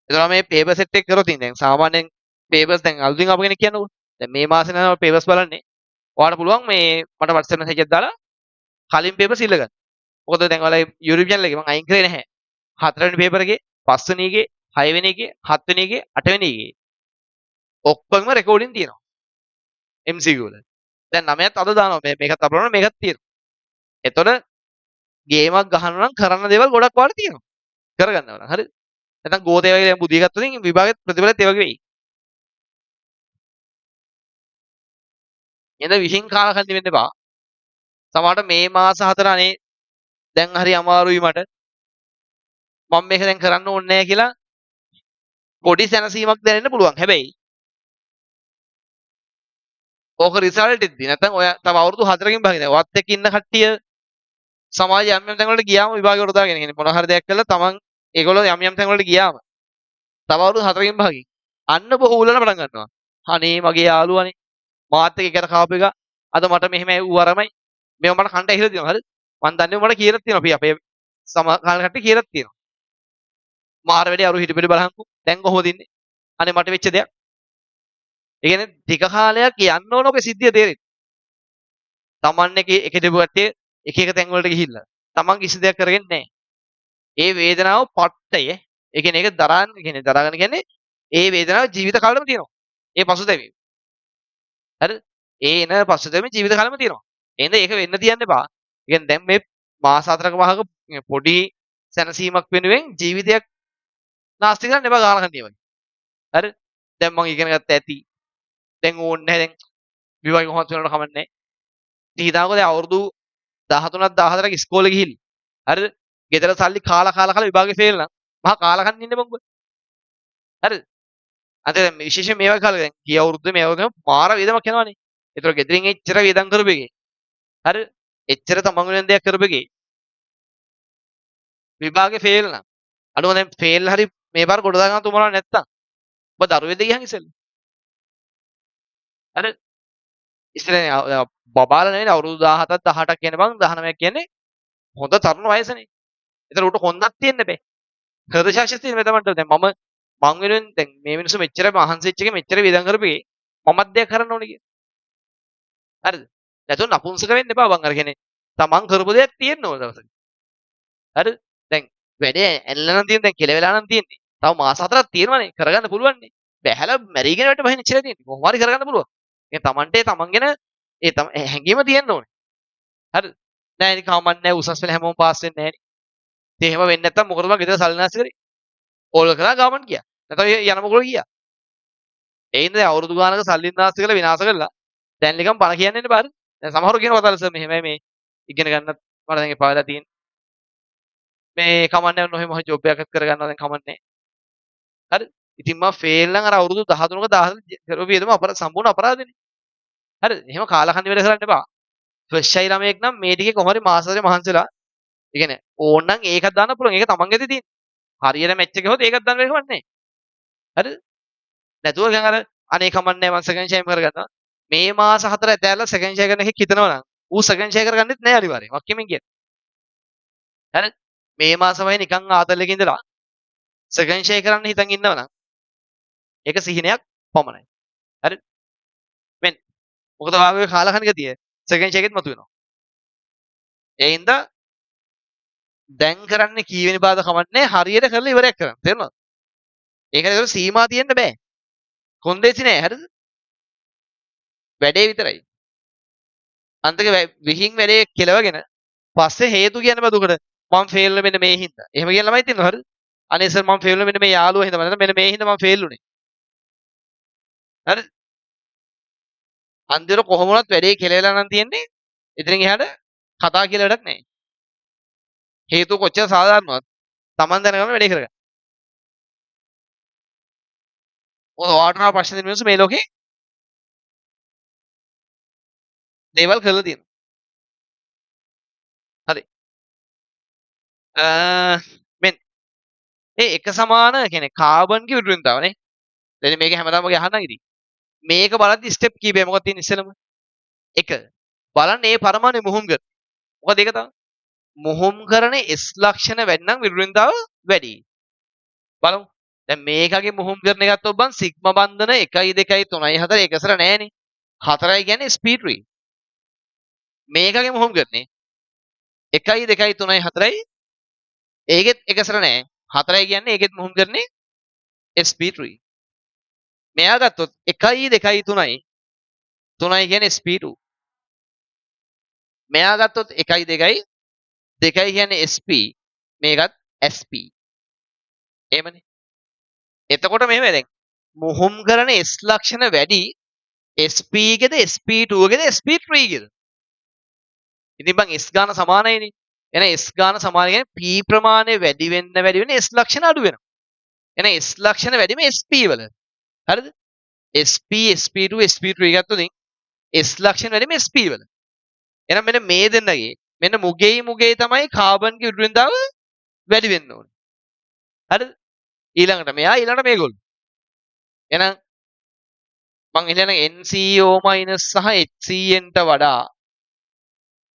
එතකොට මේ පේපර් සෙට් එක කරොත් දැන් සාමාන්‍යයෙන් පේපර්ස් දැන් අලුතින් ආපු කෙනෙක් කියන්නකෝ. දැන් මේ මාසේ නම් පේපර්ස් බලන්නේ. ඔයාලට පුළුවන් මේ මට WhatsApp message එකක් දාලා කලින් පේපර්ස් ඉල්ල ගන්න. මොකද දැන් ඔයාලා YouTube channel එකේ මම අයින් කරේ නැහැ. 4 වෙනි පේපර් එකේ, 5 වෙනි එකේ, 6 වෙනි එකේ, 7 වෙනි එකේ, 8 වෙනි එකේ ඔක්කොම රෙකෝඩින් තියෙනවා. MCQ වල. දැන් 9ත් අද දානවා. මේකත් අපලවන්න මේකත් තියෙනවා. එතකොට ගේමක් ගහනවා නම් කරන්න දේවල් ගොඩක් වාට තියෙනවා. කරගන්නවා නම් හරිද? නැත්නම් ගෝතේ වගේ දැන් බුදිය ගත්තොත් විභාගෙත් ප්‍රතිඵලෙත් ඒ වගේ වෙයි. එඳ විහිං කාලකන්ණි වෙන්න එපා. සමහරට මේ මාස 4 අනේ දැන් හරි අමාරුයි මට. මම මේක දැන් කරන්න ඕනේ නැහැ කියලා පොඩි සැනසීමක් දැනෙන්න පුළුවන්. හැබැයි ඕක රිසල්ට් එද්දී නැත්නම් ඔය තව අවුරුදු 4කින් බහින. ඔයත් එක්ක ඉන්න කට්ටිය සමාජ යම් යම් තැන් වලට ගියාම විභාගෙ වලට දාගෙන ඉන්නේ. මොන හරි දෙයක් කළා තමන් ඒගොල්ලෝ යම් යම් තැන් වලට ගියාම තව අවුරුදු 4කින් භාගින් අන්න බොහෝලන පටන් ගන්නවා. අනේ මගේ යාළුවානේ මාත් එක්ක එකට කාපු එක අද මට මෙහෙම ඇව්ව අරමයි මේව මට කන්ට ඇහිලා තියෙනවා. හරිද? මම දන්නේ මට කියලා තියෙනවා. අපි අපේ සමහර කට්ටිය කියලා තියෙනවා. මාර වැඩි අරු හිටපෙලි බලහන්කෝ. දැන් කොහොමද ඉන්නේ? අනේ මට වෙච්ච දෙයක්. ඒ කියන්නේ ටික කාලයක් යන්න ඕන ඔබේ සිද්ධිය තේරෙන්න. Taman එක දෙපු කට්ටිය එක එක තැන් වලට ගිහිල්ලා Taman කිසි දෙයක් කරගෙන නැහැ. ඒ වේදනාව පට්ටය. ඒ කියන්නේ ඒක දරාගෙන කියන්නේ ඒ වේදනාව ජීවිත කාලෙම තියෙනවා. ඒ පසුතැවීම. හරිද? ඒ එන පසුතැවීම ජීවිත කාලෙම තියෙනවා. එහෙනම් ඒක වෙන්න තියන්න එපා. ඒ කියන්නේ දැන් මේ මාස 4ක වහක පොඩි සැනසීමක් වෙනුවෙන් ජීවිතයක් නාස්ති කරන්න එපා ගාන කන්නිය වගේ. හරිද? දැන් මම ඉගෙන ගත්ත ඇති. දැන් ඕනේ නැහැ දැන් විභාග කොහොමද වෙනවට කමන්නේ නැහැ. ඉතින් හිතාකෝ දැන් අවුරුදු 13ක් 14ක් ඉස්කෝලේ ගිහිල්ලා. හරිද? ගෙදර සල්ලි කාලා විභාගේ ෆේල් නම් මහා කාලා කන්න ඉන්නේ මං. හරිද? අද විශේෂයෙන් මේ වගේ කාලේ දැන් කී අවුරුද්ද මේ වගේ මාර වේදමක් යනවනේ. ඒතර ගෙදරින් එච්චර වේදම් කරපු එකේ. හරිද? එච්චර තමන් වෙන දෙයක් කරපු එකේ විභාගේ ෆේල් නම් අඩුම දැන් ෆේල් හරි මේ පාර කොට දාගන්න තුමලා නැත්තම් ඔබ දරුවෙක්ද ගියන් ඉස්සෙල්ලා. හරිද? ඉස්සෙල්ලා බබාලා නෙවෙයි අවුරුදු 17ක් 18ක් කියන්නේ බං 19ක් කියන්නේ හොඳ තරුණ වයසනේ. ඒතර උට හොඳක් තියෙන්න බෑ. හෘද ශාස්ත්‍රය තියෙන තමන්ට දැන් මං වෙනුවෙන් දැන් මේ මිනිස්සු මෙච්චර මහන්සි වෙච්ච එක මෙච්චර වියදම් කරපේ මමත් දෙයක් කරන්න ඕනේ කියලා. හරිද? නැතුව නපුංසක වෙන්න එපා බං අර කියන්නේ. තමන් කරපු දෙයක් තියෙන්න ඕන දවසක. හරිද? දැන් වැඩේ ඇල්ලලා නම් තියෙන දැන් කෙල වෙලා නම් තියෙන්නේ. තව මාස 4ක් තියෙනවනේ කරගන්න පුළුවන් නේ. බැහැලා මැරිගෙන වැට බහින්න ඉච්චලා තියෙන්නේ. කොහොම හරි කරගන්න පුළුවන්. ඒ තමන්ට තමන් ගැන හැඟීම තියෙන්න ඕනේ. හරිද? නෑ ඉතින් කවමන්නේ උසස් වෙලා හැමෝම පාස් වෙන්නේ නෑනේ. ඉතින් එහෙම වෙන්නේ නැත්තම් මොකද මම ගෙදර සල්ලි නාස්ති කරේ? ඕල් කරලා ගාමන් ගියා. නැත්නම් යන මොකද ගියා. ඒ ඉඳන් අවුරුදු ගානක සල්ලි නාස්ති කරලා විනාශ කරලා දැන් නිකන් බන කියන්නේ නේ බාර. දැන් සමහරව කියනවා තාල සර් මෙහෙමයි මේ ඉගෙන ගන්නත් මට දැන් එපා වෙලා තියෙන්නේ. මේ කමන්නේ නොහෙම ජොබ් එකක් කරගන්නවා දැන් කමන්නේ. හරි? ඉතින් මම ෆේල් නම් අර අවුරුදු 13ක 14 කරපු වියදම සම්පූර්ණ අපරාධනේ. හරිද? එහෙම කාලකන්ණි වැඩ කරන්න එපා. ෆ්‍රෙෂ් අය ළමයෙක් නම් මේ ටිකේ කොහොම හරි මාස හතරේ මහන්සිලා ඒ කියන්නේ ඕනනම් ඒකත් දාන්න පුළුවන්. ඒක තමන්ගේ ඇති තියෙන්නේ. හරියට මැච් එක ගහුවොත් ඒකත් දාන්න වෙන්නේ නැහැ. හරිද? නැතුව නිකන් අර අනේ කමන්නේ මම සෙකන්ඩ් ෂෙයා කරගන්නවා. මේ මාස හතර ඇතැල්ලා සෙකන්ඩ් ෂෙයා කරන එකෙක් හිතනවා නම් ඌ සෙකන්ඩ් ෂෙයා කරගන්නෙත් නැහැ අනිවාර්යයෙන්. වක්කෙමින් කියන්නේ. හරිද? මේ මාස වගේ නිකන් ආතල්ලක ඉඳලා සෙකන්ඩ් ෂෙයා කරන්න හිතන් ඉන්නවා නම් ඒක සිහිනයක් පමණයි. හරිද? මෙන්න මොකද වාගේ කාලකන්නික තිය සෙකන්ඩ් ෂෙයා එකෙත් මතුවෙනවා. ඒ හින්දා දැන් කරන්නේ කීවෙනි බාද කමන්නේ හරියට කරලා ඉවරයක් කරන්න. තේරුණාද? ඒකට ඒක සීමා තියෙන්න බෑ. කොන්දේසි නෑ හරිද? වැඩේ විතරයි. අන්තික විහිං වැඩේ කෙලවගෙන පස්සේ හේතු කියන්න බෑ දුකට. මම ෆේල් වෙන්නේ මෙන්න මේ හින්දා. එහෙම කියන ළමයි ඉන්නවා හරිද? අනේ සර් මම ෆේල් වෙන්නේ මෙන්න මේ යාළුවා හින්දා මම මෙන්න මේ හින්දා මම ෆේල් වුනේ. හරිද? අන්තිමට කොහොම වුණත් වැඩේ කෙලෙලා නම් තියෙන්නේ. ඉතින් එහාට කතා කියලා වැඩක් නෑ. හේතු කොච්චර සාධාරණවත් Taman දැනගන්න වැඩේ කරගන්න. ඔය වාටනා ප්‍රශ්න දෙන මිනිස්සු මේ ලෝකේ දේවල් කරලා තියෙනවා. හරි. මෙන්න ඒ එක සමාන කියන්නේ කාබන්ගේ විරුද්ධතාවනේ. දැන් මේක හැමදාම වගේ අහන්න ඉතින්. මේක බලද්දි ස්ටෙප් කීපය මොකක්ද තියෙන්නේ ඉස්සෙල්ලම? 1. බලන්න මේ පරමාණු මුහුම් කර. මොකද ඒක තමයි. මුහුම් කරන S ලක්ෂණ වැඩි නම් විරුද්ධතාව වැඩි. බලමු. දැන් මේකගේ මුහුම් කරන එකත් ඔබන් සිග්මා බන්ධන 1 2 3 4 එකසර නෑනේ. 4යි කියන්නේ ස්පීඩ් රේ. මේකගේ මුහුම් කරන්නේ 1 2 3 4යි ඒකෙත් එකසර නෑ. 4යි කියන්නේ ඒකෙත් මුහුම් කරන්නේ SP3. මෙයා ගත්තොත් 1 2 3යි 3යි කියන්නේ SP2. මෙයා ගත්තොත් 1 2යි 2යි කියන්නේ SP මේකත් SP. එහෙමනේ. එතකොට මෙහෙම දැන් මුහුම් කරන S ලක්ෂණ වැඩි SP ගෙද SP2 ගෙද SP3 ගෙද? ඉතින් බං S ගාන සමානයිනේ. එහෙනම් S ගාන සමාන කියන්නේ P ප්‍රමාණය වැඩි වෙන්න S ලක්ෂණ අඩු වෙනවා. එහෙනම් S ලක්ෂණ වැඩිම SP වල. හරිද? SP SP2 SP3 ගත්තොත් S ලක්ෂණ වැඩිම SP වල. එහෙනම් මෙන්න මේ දෙන්නගේ මෙන්න මුගේ තමයි කාබන්ගේ විරුද්ධතාව වැඩි වෙන්න ඕනේ. හරිද? ඊළඟට මෙයා ඊළඟට මේගොල්ලෝ. එහෙනම් මං ඊළඟ NCO- සහ HCN ට වඩා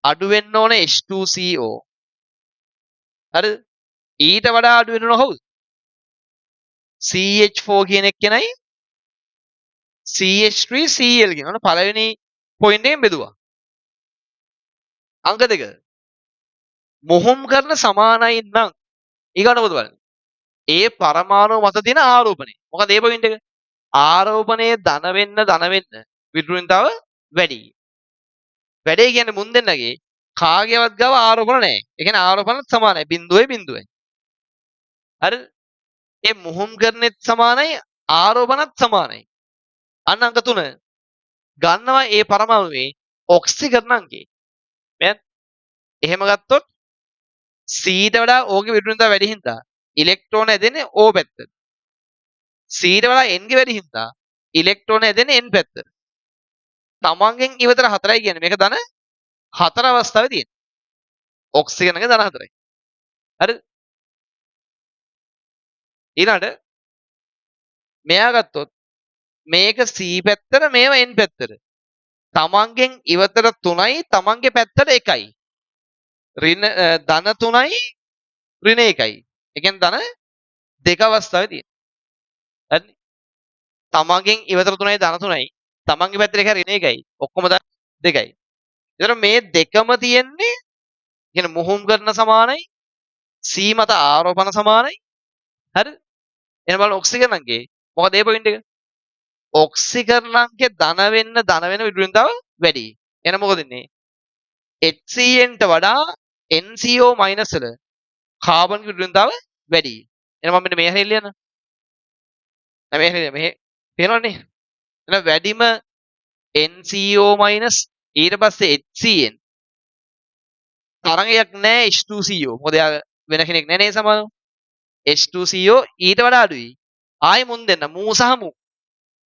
අඩු වෙන්න ඕනේ H2CO. හරිද? ඊට වඩා අඩු වෙන්න ඕන කවුද? CH4 කියන එක කෙනයි CH3Cl කියන ඔන්න පළවෙනි පොයින්ට් එකෙන් බෙදුවා. අංක 2. මොහොම් කරන සමානයි නම් ඊගොඩ මොකද බලන්නේ? ඒ පරමාණු මත තියෙන ආරෝපණය. මොකද ඒ පොයින්ට් එක? ආරෝපණයේ ධන වෙන්න විරුද්ධතාව වැඩි. වැඩේ කියන්නේ මුන් දෙන්නගේ කාගේවත් ගාව ආරෝපණ නැහැ. ඒ කියන්නේ ආරෝපණත් සමානයි. බිඳුවයි. හරිද? ඒ මුහුම් කරනෙත් සමානයි ආරෝපණත් සමානයි. අන්න අංක 3. ගන්නවා ඒ පරමාණුවේ ඔක්සිකරණ අංකේ. මෙයන් එහෙම ගත්තොත් C ට වඩා O ගේ විරුද්ධතාව වැඩි හින්දා ඉලෙක්ට්‍රෝන ඇදෙන්නේ O පැත්තට. C ට වඩා N ගේ වැඩි හින්දා ඉලෙක්ට්‍රෝන ඇදෙන්නේ N පැත්තට. තමන්ගෙන් ඉවතර 4යි කියන්නේ මේක ධන 4 අවස්ථාවේ තියෙන. ඔක්සිජන් එක ධන 4යි. හරිද? ඊළඟට මෙයා ගත්තොත් මේක C පැත්තට මේවා N පැත්තට. තමන්ගෙන් ඉවතර 3යි තමන්ගේ පැත්තට 1යි. ධන 3යි ඍණ 1යි. ඒ කියන්නේ ධන දෙක අවස්ථාවේ තියෙනවා. හරිනේ. තමන්ගෙන් ඉවතර 3යි ධන 3යි. තමන්ගේ පැත්තට එක ඍණ 1යි. ඔක්කොම ධන 2යි. ඒතර මේ දෙකම තියෙන්නේ කියන මුහුම් කරන සමානයි C මත ආරෝපණ සමානයි. හරිද? එහෙනම් බලන්න ඔක්සිකරණන්ගේ මොකද ඒ පොයින්ට් එක? ඔක්සිකරණන්ගේ ධන වෙන විදුලියතාව වැඩි. එහෙනම් මොකද වෙන්නේ? HCN ට වඩා NCO මයිනස් වල කාබන් විදුලියතාව වැඩි. එහෙනම් මම මෙන්න මේ හැරෙන්න ලියන්න. දැන් මේ හැරෙන්න මෙහෙ පේනවනේ. එහෙනම් වැඩිම NCO මයිනස් ඊට පස්සේ HCN තරංගයක් නැහැ H2CO. මොකද එයා වෙන කෙනෙක් නැහැ නේ සමානව. H2CO ඊට වඩා අඩුයි. ආයෙ මුන් දෙන්න මූ සහ මූ.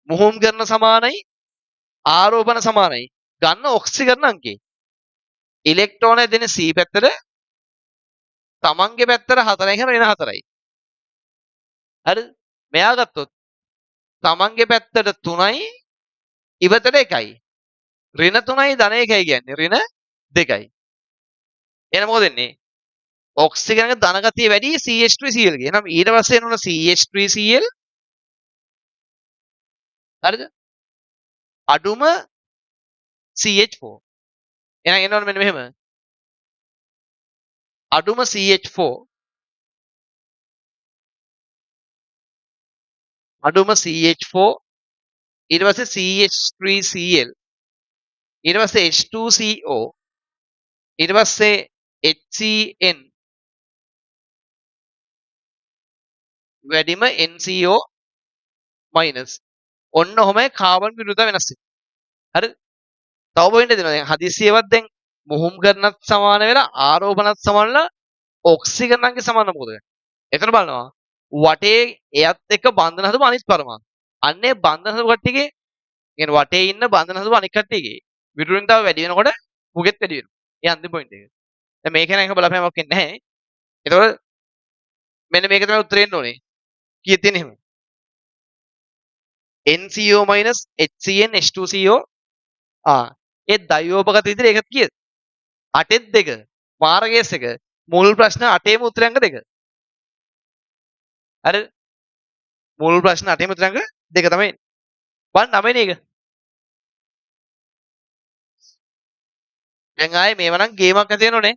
මුහුම් කරන සමානයි ආරෝපණ සමානයි. ගන්න ඔක්සිකරණ අංකේ. ඉලෙක්ට්‍රෝන දෙන C පැත්තට තමන්ගේ පැත්තට 4යි කරන වෙන 4යි. හරිද? මෙයා ගත්තොත් තමන්ගේ පැත්තට 3යි ඉවතට 1යි. ඍණ 3යි ධන 1යි කියන්නේ ඍණ 2යි. එහෙනම් මොකද වෙන්නේ? ඔක්සිජන්ගේ ධන ගතිය වැඩි CH3Cl ගේ. එහෙනම් ඊට පස්සේ එනවා CH3Cl හරිද? අඩුම CH4. එහෙනම් එනවනේ මෙන්න මෙහෙම. අඩුම CH4 අඩුම CH4 ඊට පස්සේ CH3Cl ඊට පස්සේ H2CO ඊට පස්සේ HCN වැඩිම NCO මයිනස්. ඔන්න ඔහොමයි කාබන් විරුද්ධ වෙනස් වෙන්නේ. හරිද? තව පොයින්ට් දෙනවා. දැන් හදිස්සියවත් දැන් මුහුම් කරනත් සමාන වෙලා ආරෝපණත් සමාන වෙලා ඔක්සිජන්ගේ සමාන මොකද වෙන්නේ? එතන බලනවා වටේ එයත් එක්ක බන්ධන හදපු අනිත් පරමාණු. අන්නේ බන්ධන හදපු කට්ටියගේ يعني වටේ ඉන්න බන්ධන හදපු අනිත් කට්ටියගේ විරුද්ධතාව වැඩි වෙනකොට මුගෙත් වැඩි වෙනවා. ඒ අන්තිම පොයින්ට් එක. දැන් මේක නම් එක බලපෑමක් වෙන්නේ නැහැ. එතකොට මෙන්න මේක තමයි උත්තරේ එන්න ඕනේ. කීයක් තියෙන එහෙම? NCO HCN H2CO ඒ දයෝපගත විදිහට ඒකත් කීයද? 8ත් 2 මාර්ගයේස් එක මුල් ප්‍රශ්න 8ේම උත්තරංග 2. හරි මුල් ප්‍රශ්න 8ේම උත්තරංග 2 තමයි. බලන්න 9 නේ එක. දැන් ආයේ මේව නම් ගේමක් නැති වෙනෝනේ.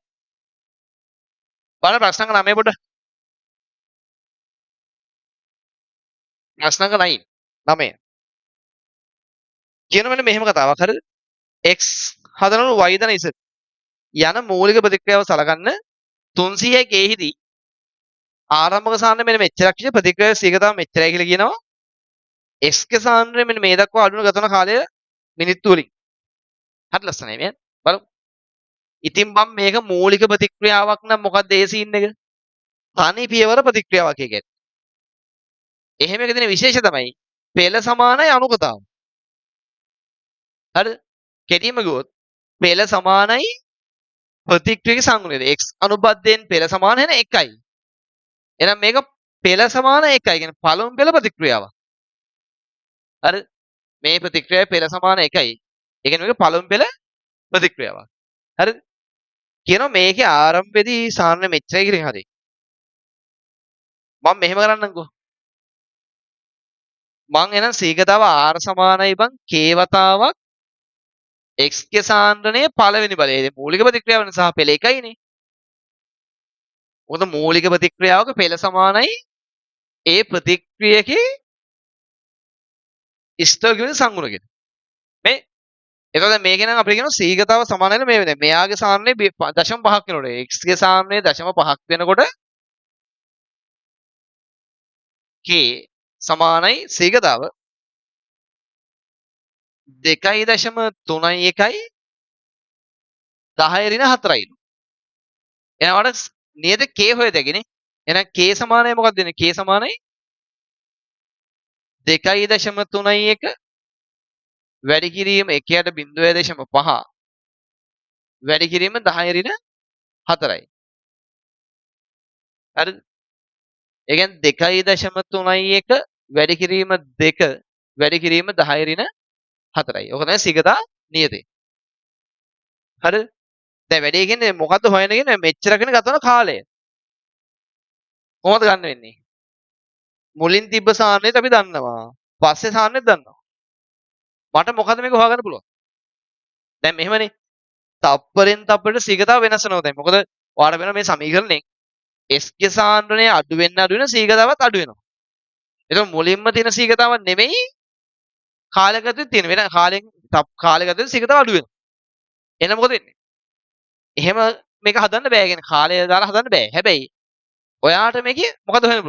බලන්න ප්‍රශ්න අංක 9 පොඩ. ප්‍රශ්න අංක 9. කියන මෙන්න මෙහෙම කතාවක් හරිද? x හදනවලු y දන z යන මූලික ප්‍රතික්‍රියාව සලකන්න 300 k හිදී ආරම්භක සාන්ද්‍රය මෙන්න මෙච්චරක් කිය ප්‍රතික්‍රියාවේ සීගතාව මෙච්චරයි කියලා කියනවා. x ගේ සාන්ද්‍රය මෙන්න මේ දක්වා අඩු වෙන ගත වන කාලය මිනිත්තු වලින්. හරි ලස්සනයි මේ. බලමු. ඉතින් මම මේක මූලික ප්‍රතික්‍රියාවක් නම් මොකක්ද ඒ සීන් එක? තනි පියවර ප්‍රතික්‍රියාවක් කියන්නේ. එහෙම එක දෙන විශේෂය තමයි පෙළ සමානයි අනුකතාව. හරිද? කෙටිම ගොත් පෙළ සමානයි ප්‍රතික්‍රියාවේ සංගුණයද x අනුබද්ධයෙන් පෙළ සමාන වෙන 1යි. එහෙනම් මේක පෙළ සමාන 1යි කියන්නේ පළමු පෙළ ප්‍රතික්‍රියාවක්. හරිද? මේ ප්‍රතික්‍රියාවේ පෙළ සමාන 1යි. ඒ කියන්නේ මේක පළමු පෙළ ප්‍රතික්‍රියාවක්. හරිද? කියනවා මේකේ ආරම්භයේදී සාන්ද්‍රය මෙච්චරයි කියලා හරි. මම මෙහෙම කරන්නම්කෝ. මං එහෙනම් සීගතාව r සමානයි බං k වතාවක් x ගේ සාන්ද්‍රණයේ පළවෙනි බලය. ඒ මූලික ප්‍රතික්‍රියාව නිසා පෙළ 1යිනේ. මොකද මූලික ප්‍රතික්‍රියාවක පෙළ සමානයි ඒ ප්‍රතික්‍රියකේ ස්ථිරගෙන සංගුණකෙට. මේ එතකොට මේක නම් අපිට කියනවා සීගතාව සමාන වෙන මේ වෙන. මෙයාගේ සාන්ද්‍රණය 0.5ක් වෙනකොට x ගේ සාන්ද්‍රණය 0.5ක් වෙනකොට k සමානයි සීගතාව 2.31 10 ඍණ 4යි. එනවට නේද k හොයදගෙනේ. එහෙනම් k සමානයි මොකක්ද දෙන්නේ? k සමානයි 2.31 වැඩි කිරීම 1.0.5 වැඩි කිරීම 10 ඍණ 4යි. හරිද? ඒ කියන්නේ 2.31 වැඩි කිරීම 2 වැඩි කිරීම 10 ඍණ 4යි. ඔක තමයි සිගතා නියතේ. හරිද? දැන් වැඩේ කියන්නේ මොකද්ද හොයන්නේ කියන්නේ මෙච්චරගෙන ගත වෙන කාලය. කොහොමද ගන්න වෙන්නේ? මුලින් තිබ්බ සාන්නේත් අපි දන්නවා. පස්සේ සාන්නේත් දන්නවා. මට මොකද මේක හොයාගන්න පුළුවන්? දැන් මෙහෙමනේ. තප්පරෙන් තප්පරට සීගතාව වෙනස් වෙනවා දැන්. මොකද ඔයාලට වෙන මේ සමීකරණයෙන් s ගේ සාන්ද්‍රණය අඩු වෙන සීගතාවත් අඩු වෙනවා. එතකොට මුලින්ම තියෙන සීගතාව නෙමෙයි කාලයක ඇතුළත තියෙන. වෙන කාලයක ඇතුළත සීගතාව අඩු වෙනවා. එහෙනම් මොකද වෙන්නේ? එහෙම මේක හදන්න බෑ. කියන්නේ කාලය දාලා හදන්න බෑ. හැබැයි ඔයාට මේකේ මොකද හොයන්න